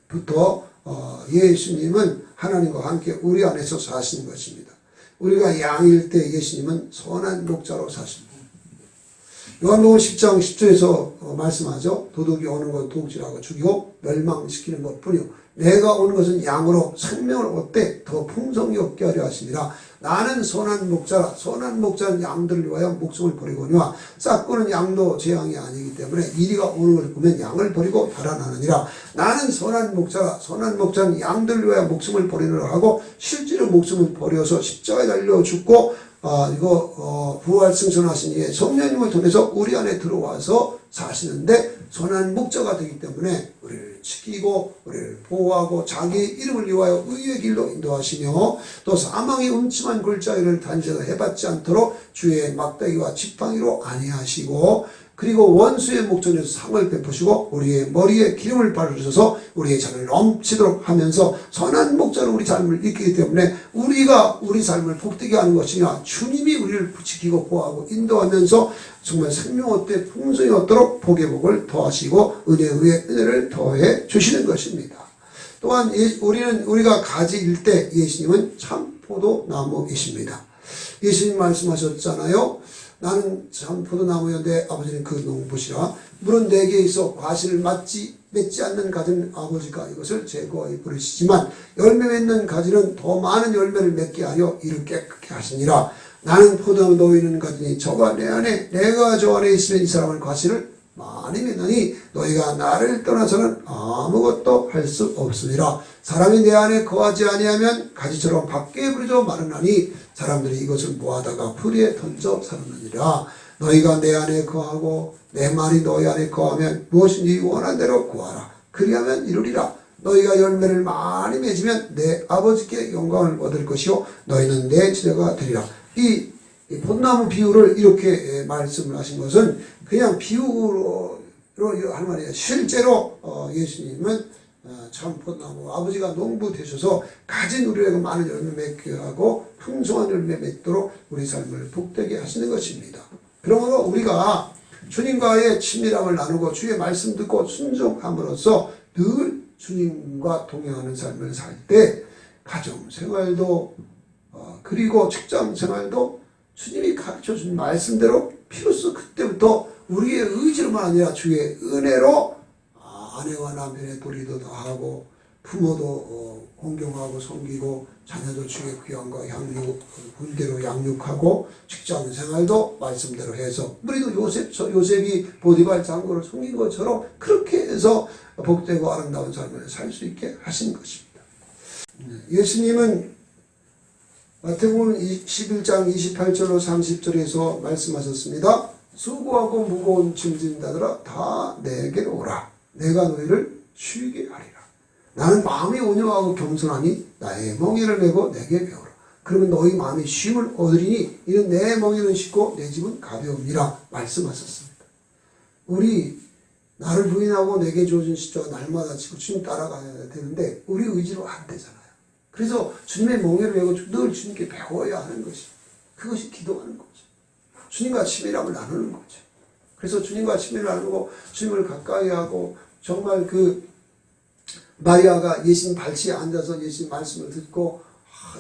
Speaker 1: 그때부터 예수님은 하나님과 함께 우리 안에서 사시는 것입니다. 우리가 양일 때 예수님은 선한 목자로 사십니다. 요한복음 10장 10절에서 말씀하죠. 도둑이 오는 건 도둑질하고 죽이고 멸망시키는 것뿐이요 내가 오는 것은 양으로 생명을 얻되 더 풍성히 얻게 하려 하심이라. 나는 선한 목자라. 선한 목자는 양들을 위하여 목숨을 버리거니와 싹구는 양도 제 양이 아니기 때문에 이리가 오는 것을 보면 양을 버리고 달아나느니라. 나는 선한 목자라. 선한 목자는 양들을 위하여 목숨을 버리느라 하고 실제로 목숨을 버려서 십자가에 달려 죽고 부활 승천하신 이에 성령님을 통해서 우리 안에 들어와서 사시는데 선한 목자가 되기 때문에 우리를 지키고 우리를 보호하고 자기 이름을 위하여 의의 길로 인도하시며 또 사망의 음침한 골짜기를 단죄가 해받지 않도록 주의 막대기와 지팡이로 안위하시고 그리고 원수의 목전에서 상을 베푸시고 우리의 머리에 기름을 바르셔서 우리의 잔을 넘치도록 하면서 선한 목자로 우리 삶을 이끌기 때문에 우리가 우리 삶을 복되게 하는 것이냐 주님이 우리를 지키고 보호하고 인도하면서 정말 생명 얻되 풍성히 얻도록 복의 복을 더하시고 은혜의 은혜를 더해 주시는 것입니다. 또한 우리가 가지일 때 예수님은 참 포도나무이십니다. 예수님 말씀하셨잖아요. 나는 참 포도나무여 내 아버지는 그 농부시라. 물은 내게 있어 과실을 맺지 않는 가지는 아버지가 이것을 제거하여 버리시지만 열매 맺는 가지는 더 많은 열매를 맺게 하여 이를 깨끗게 하시니라. 나는 포도나무 너희는 가지니 저가 내 안에 내가 저 안에 있으면 이 사람은 과실을 많이 맺느니 너희가 나를 떠나서는 아무것도 할 수 없으니라. 사람이 내 안에 거하지 아니하면 가지처럼 밖에 부러져 마르나니 사람들이 이것을 모아다가 풀이에 던져 살았느니라. 너희가 내 안에 거하고 내 말이 너희 안에 거하면 무엇인지 원한 대로 구하라. 그리하면 이루리라. 너희가 열매를 많이 맺으면 내 아버지께 영광을 얻을 것이요 너희는 내 제자가 되리라. 이 포도나무 비유를 이렇게 말씀을 하신 것은 그냥 비유로 하는 말이에요. 실제로 예수님은 참 포도나무 아버지가 농부 되셔서 가진 우리에게 많은 열매 맺게 하고 풍성한 열매 맺도록 우리 삶을 복되게 하시는 것입니다. 그러므로 우리가 주님과의 친밀함을 나누고 주의 말씀 듣고 순종함으로써 늘 주님과 동행하는 삶을 살 때 가정생활도 그리고 직장생활도 주님이 가르쳐준 말씀대로 비로소 그때부터 우리의 의지로만 아니라 주의 은혜로 아내와 남편의 도리도 다하고 부모도 공경하고 섬기고 자녀도 주의 귀함과 훈계로 양육하고 직장생활도 말씀대로 해서 우리도 요셉이 보디발 장군을 섬긴 것처럼 그렇게 해서 복되고 아름다운 삶을 살 수 있게 하신 것입니다. 예수님은 마태복음 11장 28절로 30절에서 말씀하셨습니다. 수고하고 무거운 짐진 자들아 다 내게로 오라. 내가 너희를 쉬게 하리라. 나는 마음이 온유하고 겸손하니 나의 멍에를 메고 내게 배우라. 그러면 너희 마음이 쉼을 얻으리니 이는 내 멍에는 쉽고 내 짐은 가벼움이라 말씀하셨습니다. 우리 나를 부인하고 내게 주어진 십자가 날마다 지고 주님 따라가야 되는데 우리 의지로 안 되잖아요. 그래서 주님의 멍에를 메고 늘 주님께 배워야 하는 것이 그것이 기도하는 거죠. 주님과 친밀함을 나누는 거죠. 그래서 주님과 친밀을 나누고 주님을 가까이 하고 정말 마리아가 예수님 발치에 앉아서 예수님 말씀을 듣고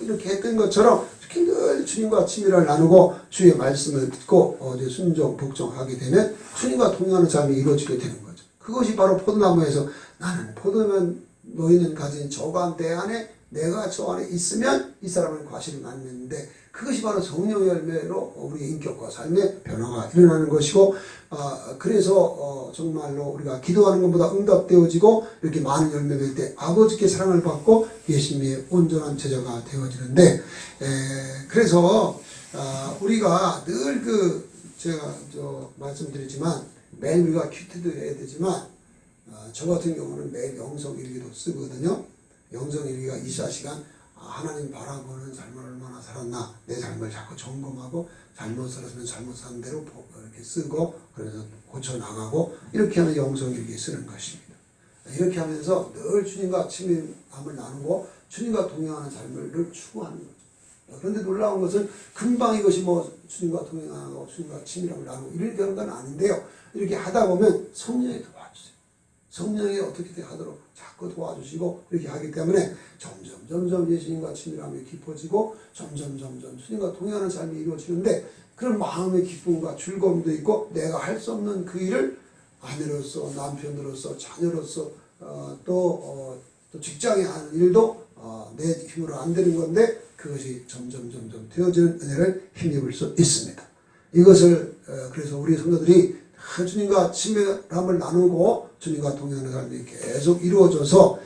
Speaker 1: 이렇게 했던 것처럼 이렇게 늘 주님과 친밀을 나누고 주의 말씀을 듣고 순종 복종하게 되면 주님과 동행하는 삶이 이루어지게 되는 거죠. 그것이 바로 포도나무에서 나는 포도면 너희는 가진 저가 내 안에 내가 저 안에 있으면 이 사람은 과실을 맺는데 그것이 바로 성령의 열매로 우리의 인격과 삶의 변화가 일어나는 것이고 그래서 정말로 우리가 기도하는 것보다 응답되어지고 이렇게 많은 열매 맺을 때 아버지께 사랑을 받고 예수님의 온전한 제자가 되어지는데 그래서 우리가 늘 제가 말씀드리지만 매일 우리가 큐티도 해야 되지만 저 같은 경우는 매일 영성일기도 쓰거든요. 영성일기가 24시간 하나님 바라보는 삶을 얼마나 살았나 내 삶을 자꾸 점검하고 잘못 살았으면 잘못 산 대로 이렇게 쓰고 그래서 고쳐나가고 이렇게 하는 영성일기 쓰는 것입니다. 이렇게 하면서 늘 주님과 친밀함을 나누고 주님과 동행하는 삶을 늘 추구하는 거죠. 그런데 놀라운 것은 금방 이것이 주님과 동행하고 주님과 친밀함을 나누고 이렇게 되는 건 아닌데요. 이렇게 하다 보면 성령이 도와주세요. 성령이 어떻게 하도록 자꾸 도와주시고 그렇게 하기 때문에 점점 예수님과 친밀함이 깊어지고 점점 주님과 동행하는 삶이 이루어지는데 그런 마음의 기쁨과 즐거움도 있고 내가 할 수 없는 그 일을 아내로서 남편으로서 자녀로서 또 직장에 하는 일도 내 힘으로 안 되는 건데 그것이 점점 되어지는 은혜를 힘입을 수 있습니다. 이것을 그래서 우리 성도들이 주님과 친밀함을 나누고 주님과 동행하는 삶이 계속 이루어져서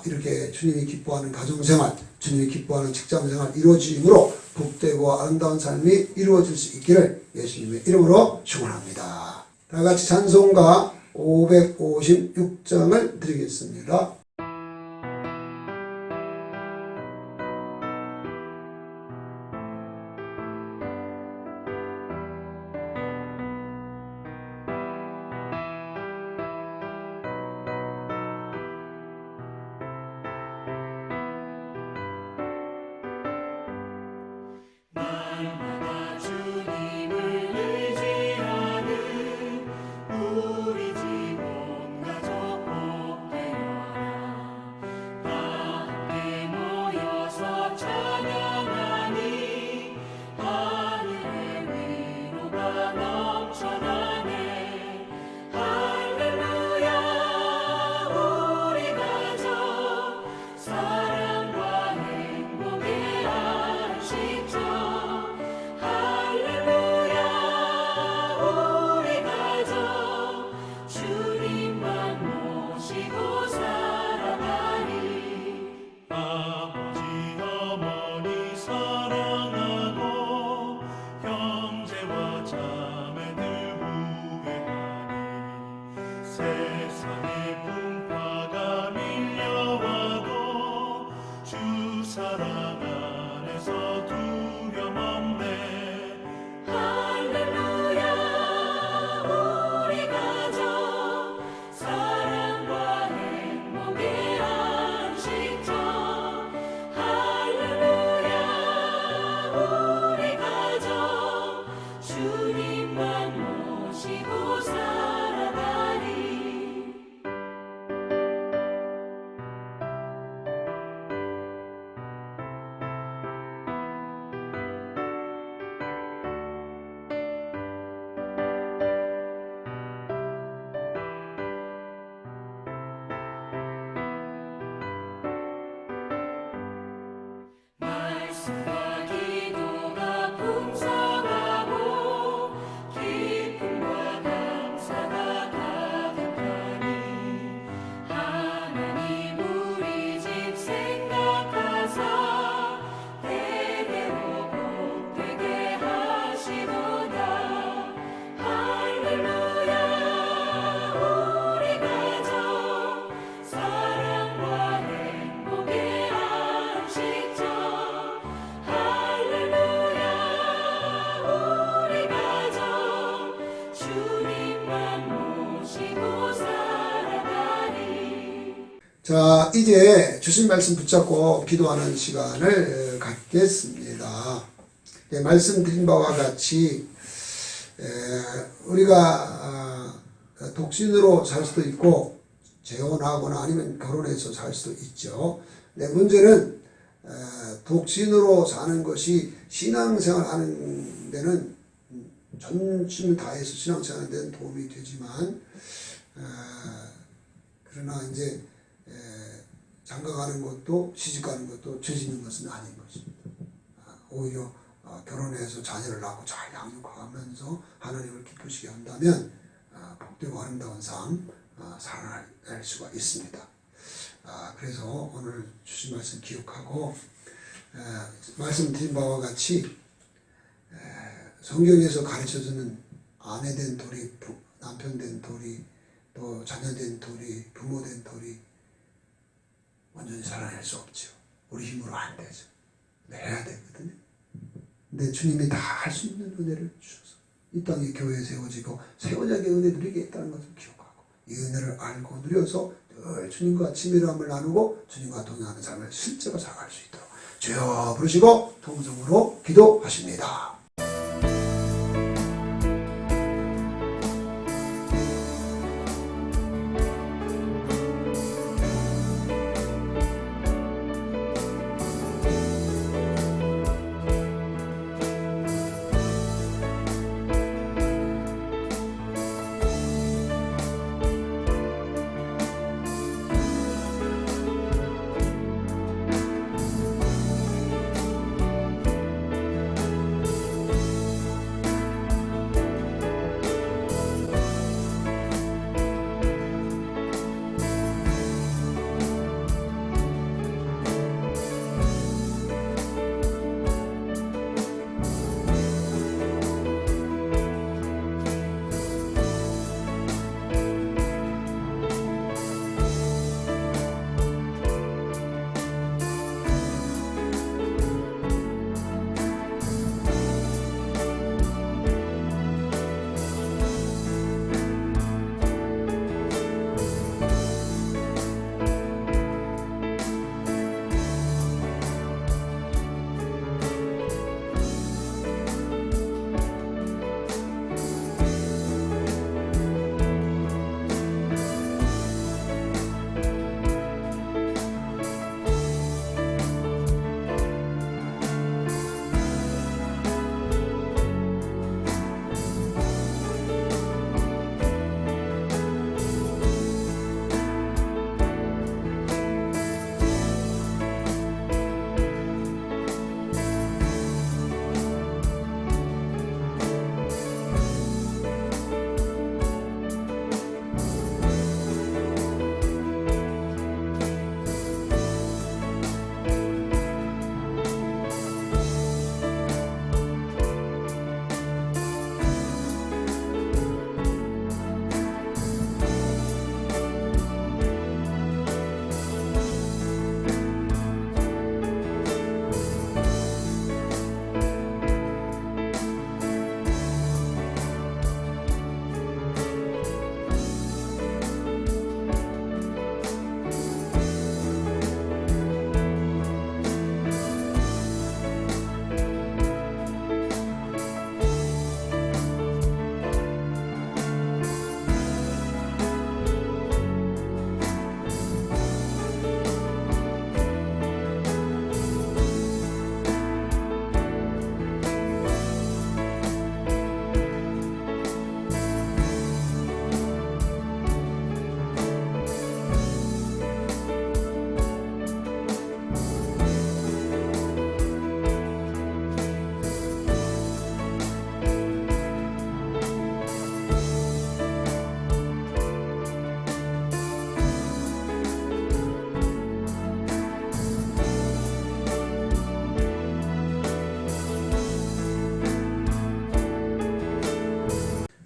Speaker 1: 이렇게 주님이 기뻐하는 가정생활, 주님이 기뻐하는 직장생활 이루어짐으로 복되고 아름다운 삶이 이루어질 수 있기를 예수님의 이름으로 축원합니다. 다 같이 찬송가 556장을 드리겠습니다.
Speaker 2: 날마다 주님을 의지하는 우리 집 온 가족 복되게 하라. 다 함께 모여서 찬양하니 하늘의 위로가 넘쳐나네. 할렐루야. 우리 가족 사랑과 행복의 안식처. 할렐루야. 우리 가족 주님만 모시고 살아가리. 아버지 어머니 사랑하고 형제와 자매들 후회하니 세상의 풍파가 밀려와도 주 사랑 안에서 두려움 없네. 할렐루야. 우리 가족 사랑과 행복의 안식처. 할렐루야. 우리 가족 주님만 모시고 살아가리. 말씀과 기도가 풍성하고 기쁨과 감사가 가득하니 하나님 우리 집 생각하사 대대로 복되게 하시도다. 할렐루야. 우리 가족 사랑과 행복의 안식처. 할렐루야. 우리 가족 주님만 모시고 살아가리.
Speaker 1: 자, 이제 주신 말씀 붙잡고 기도하는 시간을 갖겠습니다. 말씀드린 바와 같이 우리가 독신으로 살 수도 있고 재혼하거나 아니면 결혼해서 살 수도 있죠. 문제는 독신으로 사는 것이 신앙생활 하는 데는 전심을 다해서 신앙생활 하는 데는 도움이 되지만 그러나 이제 장가가는 것도 시집가는 것도 죄 짓는 것은 아닌 것입니다. 오히려 결혼해서 자녀를 낳고 잘 양육하면서 하나님을 기쁘시게 한다면 복되고 아름다운 삶 살아날 수가 있습니다. 그래서 오늘 주신 말씀 기억하고 말씀드린 바와 같이 성경에서 가르쳐주는 아내 된 도리, 남편 된 도리, 또 자녀 된 도리, 부모 된 도리 완전히 살아낼 수 없죠. 우리 힘으로 안 되죠. 해야 되거든요. 근데 주님이 다 할 수 있는 은혜를 주셔서 이 땅에 교회에 세워지고 세워자게 은혜 누리게 있다는 것을 기억하고 이 은혜를 알고 누려서 늘 주님과 친밀함을 나누고 주님과 동행하는 삶을 실제로 살아갈 수 있도록 주여 부르시고 통성으로 기도하십니다.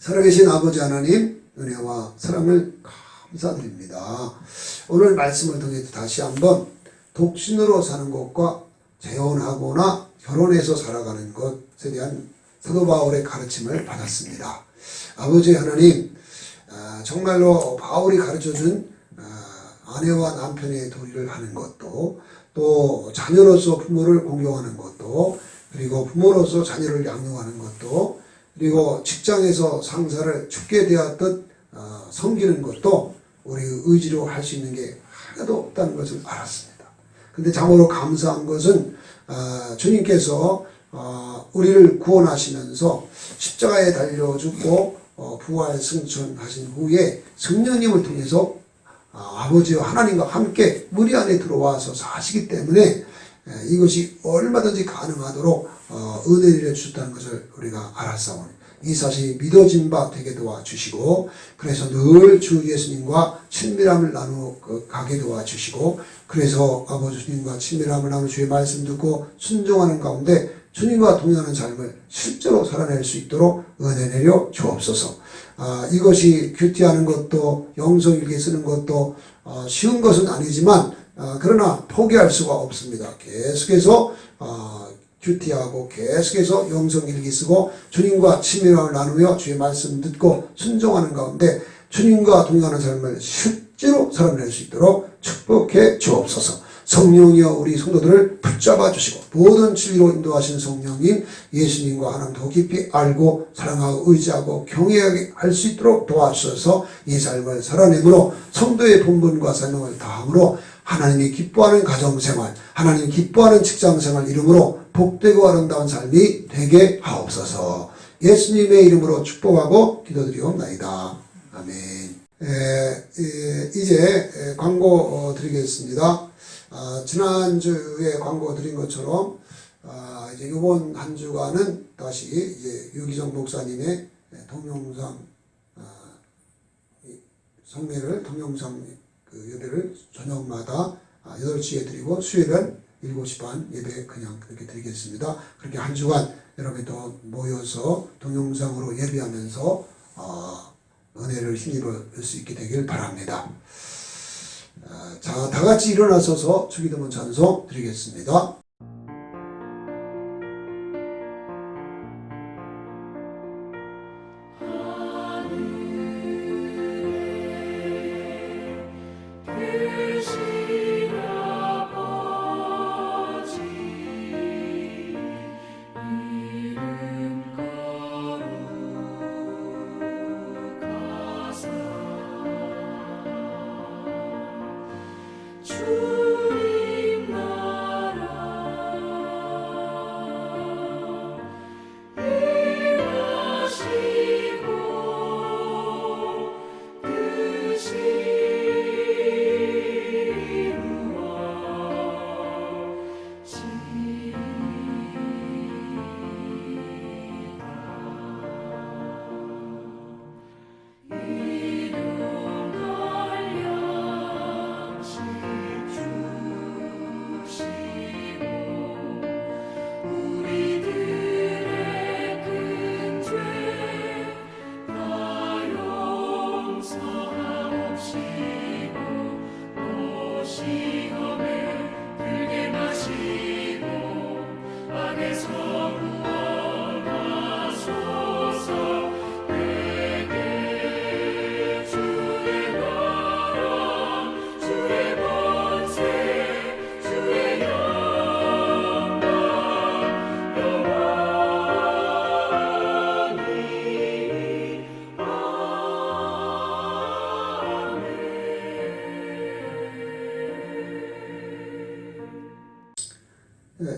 Speaker 1: 살아계신 아버지 하나님, 은혜와 사랑을 감사드립니다. 오늘 말씀을 통해 다시 한번 독신으로 사는 것과 재혼하거나 결혼해서 살아가는 것에 대한 사도 바울의 가르침을 받았습니다. 아버지 하나님, 정말로 바울이 가르쳐준 아내와 남편의 도리를 하는 것도, 또 자녀로서 부모를 공경하는 것도, 그리고 부모로서 자녀를 양육하는 것도, 그리고 직장에서 상사를 죽게 대하듯 섬기는 것도 우리의 의지로 할 수 있는 게 하나도 없다는 것을 알았습니다. 근데 참으로 감사한 것은 주님께서 우리를 구원하시면서 십자가에 달려 죽고 부활 승천하신 후에 성령님을 통해서 아버지와 하나님과 함께 우리 안에 들어와서 사시기 때문에 이것이 얼마든지 가능하도록 은혜를 주셨다는 것을 우리가 알았사오니 이 사실이 믿어진 바 되게 도와주시고, 그래서 늘 주 예수님과 친밀함을 나누가게 도와주시고, 그래서 아버지 주님과 친밀함을 나누 주의 말씀 듣고 순종하는 가운데 주님과 동행하는 삶을 실제로 살아낼 수 있도록 은혜 내려 주옵소서. 이것이 큐티하는 것도 영성일기 쓰는 것도 쉬운 것은 아니지만 그러나 포기할 수가 없습니다. 계속해서 큐티하고 계속해서 영성일기 쓰고 주님과 친밀함을 나누며 주의 말씀 듣고 순종하는 가운데 주님과 동행하는 삶을 실제로 살아낼 수 있도록 축복해 주옵소서. 성령이여 우리 성도들을 붙잡아 주시고 모든 진리로 인도하신 성령님 예수님과 하나님 더 깊이 알고 사랑하고 의지하고 경외하게 할 수 있도록 도와주셔서 이 삶을 살아내므로 성도의 본분과 사명을 다함으로 하나님이 기뻐하는 가정생활, 하나님이 기뻐하는 직장생활 이름으로 복되고 아름다운 삶이 되게 하옵소서. 예수님의 이름으로 축복하고 기도드리옵나이다. 아멘. 이제 광고 드리겠습니다. 지난주에 광고 드린 것처럼 이제 이번 한 주간은 다시 이제 유기정 목사님의 동영상 성례를 동영상 예배를 저녁마다 8시에 드리고 수요일은 7시 반 예배 그냥 그렇게 드리겠습니다. 그렇게 한 주간 여러분이 또 모여서 동영상으로 예배하면서 은혜를 힘입을 수 있게 되길 바랍니다. 자, 다 같이 일어나서서 주기도문 찬송 드리겠습니다.
Speaker 2: 주님 나라 일하시고 뜻이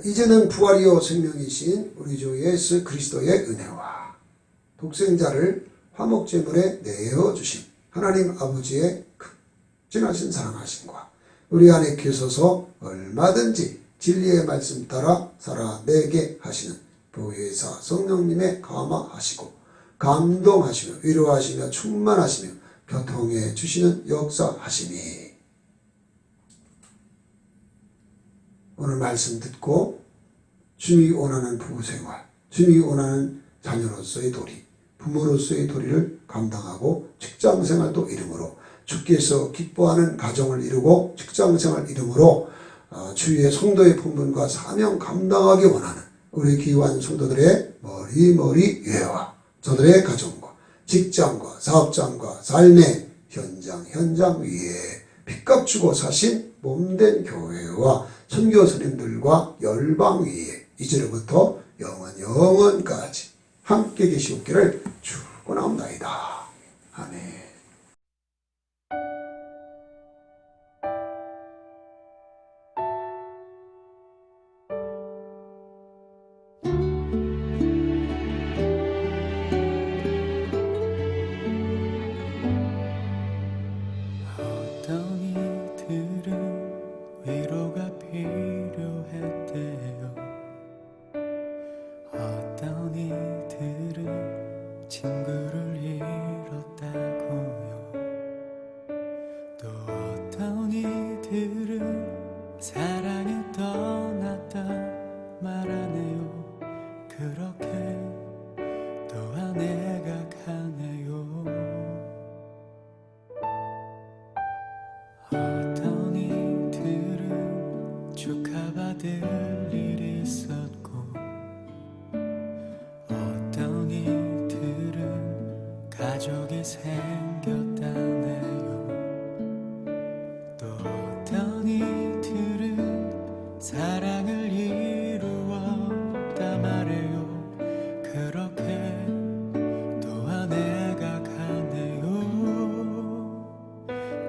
Speaker 1: 이제는 부활이요 생명이신 우리 주 예수 그리스도의 은혜와 독생자를 화목제물에 내어주신 하나님 아버지의 극진하신 사랑하심과 우리 안에 계셔서 얼마든지 진리의 말씀 따라 살아내게 하시는 보혜사 성령님의 감화하시고 감동하시며 위로하시며 충만하시며 교통해 주시는 역사하시니 오늘 말씀 듣고 주님이 원하는 부부생활, 주님이 원하는 자녀로서의 도리, 부모로서의 도리를 감당하고 직장생활도 이름으로 주께서 기뻐하는 가정을 이루고 직장생활 이름으로 주위의 성도의 본분과 사명 감당하기 원하는 우리 귀한 성도들의 머리 위에와 저들의 가정과 직장과 사업장과 삶의 현장 위에 빚값 주고 사신 몸된 교회와 선교사님들과 열방 위에 이제로부터 영원까지 함께 계시옵기를 축원하옵나이다. 아멘.
Speaker 3: 어떤 이들은 위로가 필요했대요. 어떤 이들은 친구를 잃었다고요. 또 어떤 이들은 사랑에 떠났다 말하네요. 그렇게 또 한 해가 가네요. 어떤 이들은 축하받을 일이 있었고 어떤 이들은 가족이 생겼다네요. 또 어떤 이들은 사랑을 이루었다 말해요. 그렇게 또 한 해가 가네요.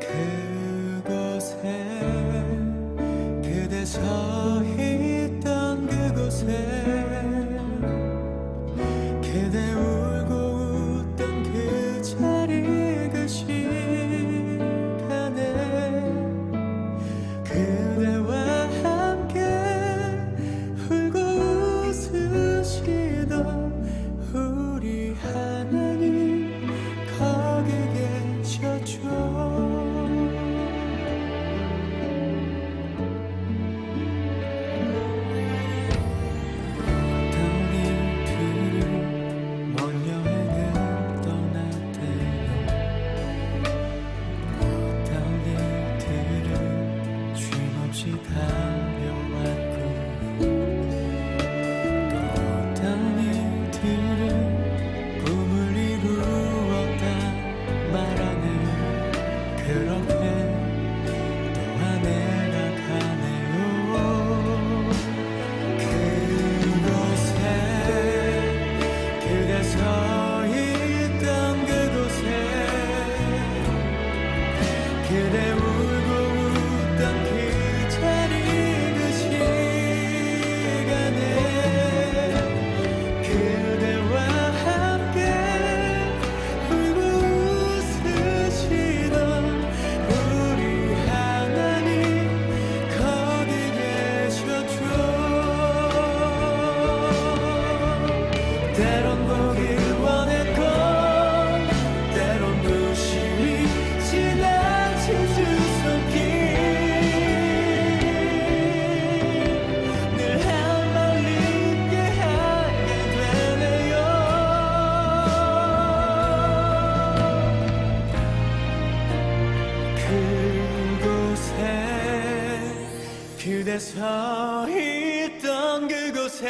Speaker 3: 그곳에 그대 서 있던 그곳에 그대 울고 웃던 그 자리 그 시간에 그대와 함께 울고 웃으시던 우리 하나님 거기 계셨죠. 어떤 이들은 먼 여행을 떠났대요. 어떤 이들은 쉼없이 달려왔고 또 어떤 이들은 꿈을 이루었다 말하네요. 그렇게 또 한 해가 가네요. 그곳에 그대 서 있던 그곳에 그대 울고 웃던 그 자리 그 시간에 그대와 함께 울고 웃으시던 우리 하나님 거기 계셨죠. 때론 보길 원했고 때론 무심히 지나친 수수께 늘 한 발 늦게 하게 되네요. 그곳에 그대 서 있던 그곳에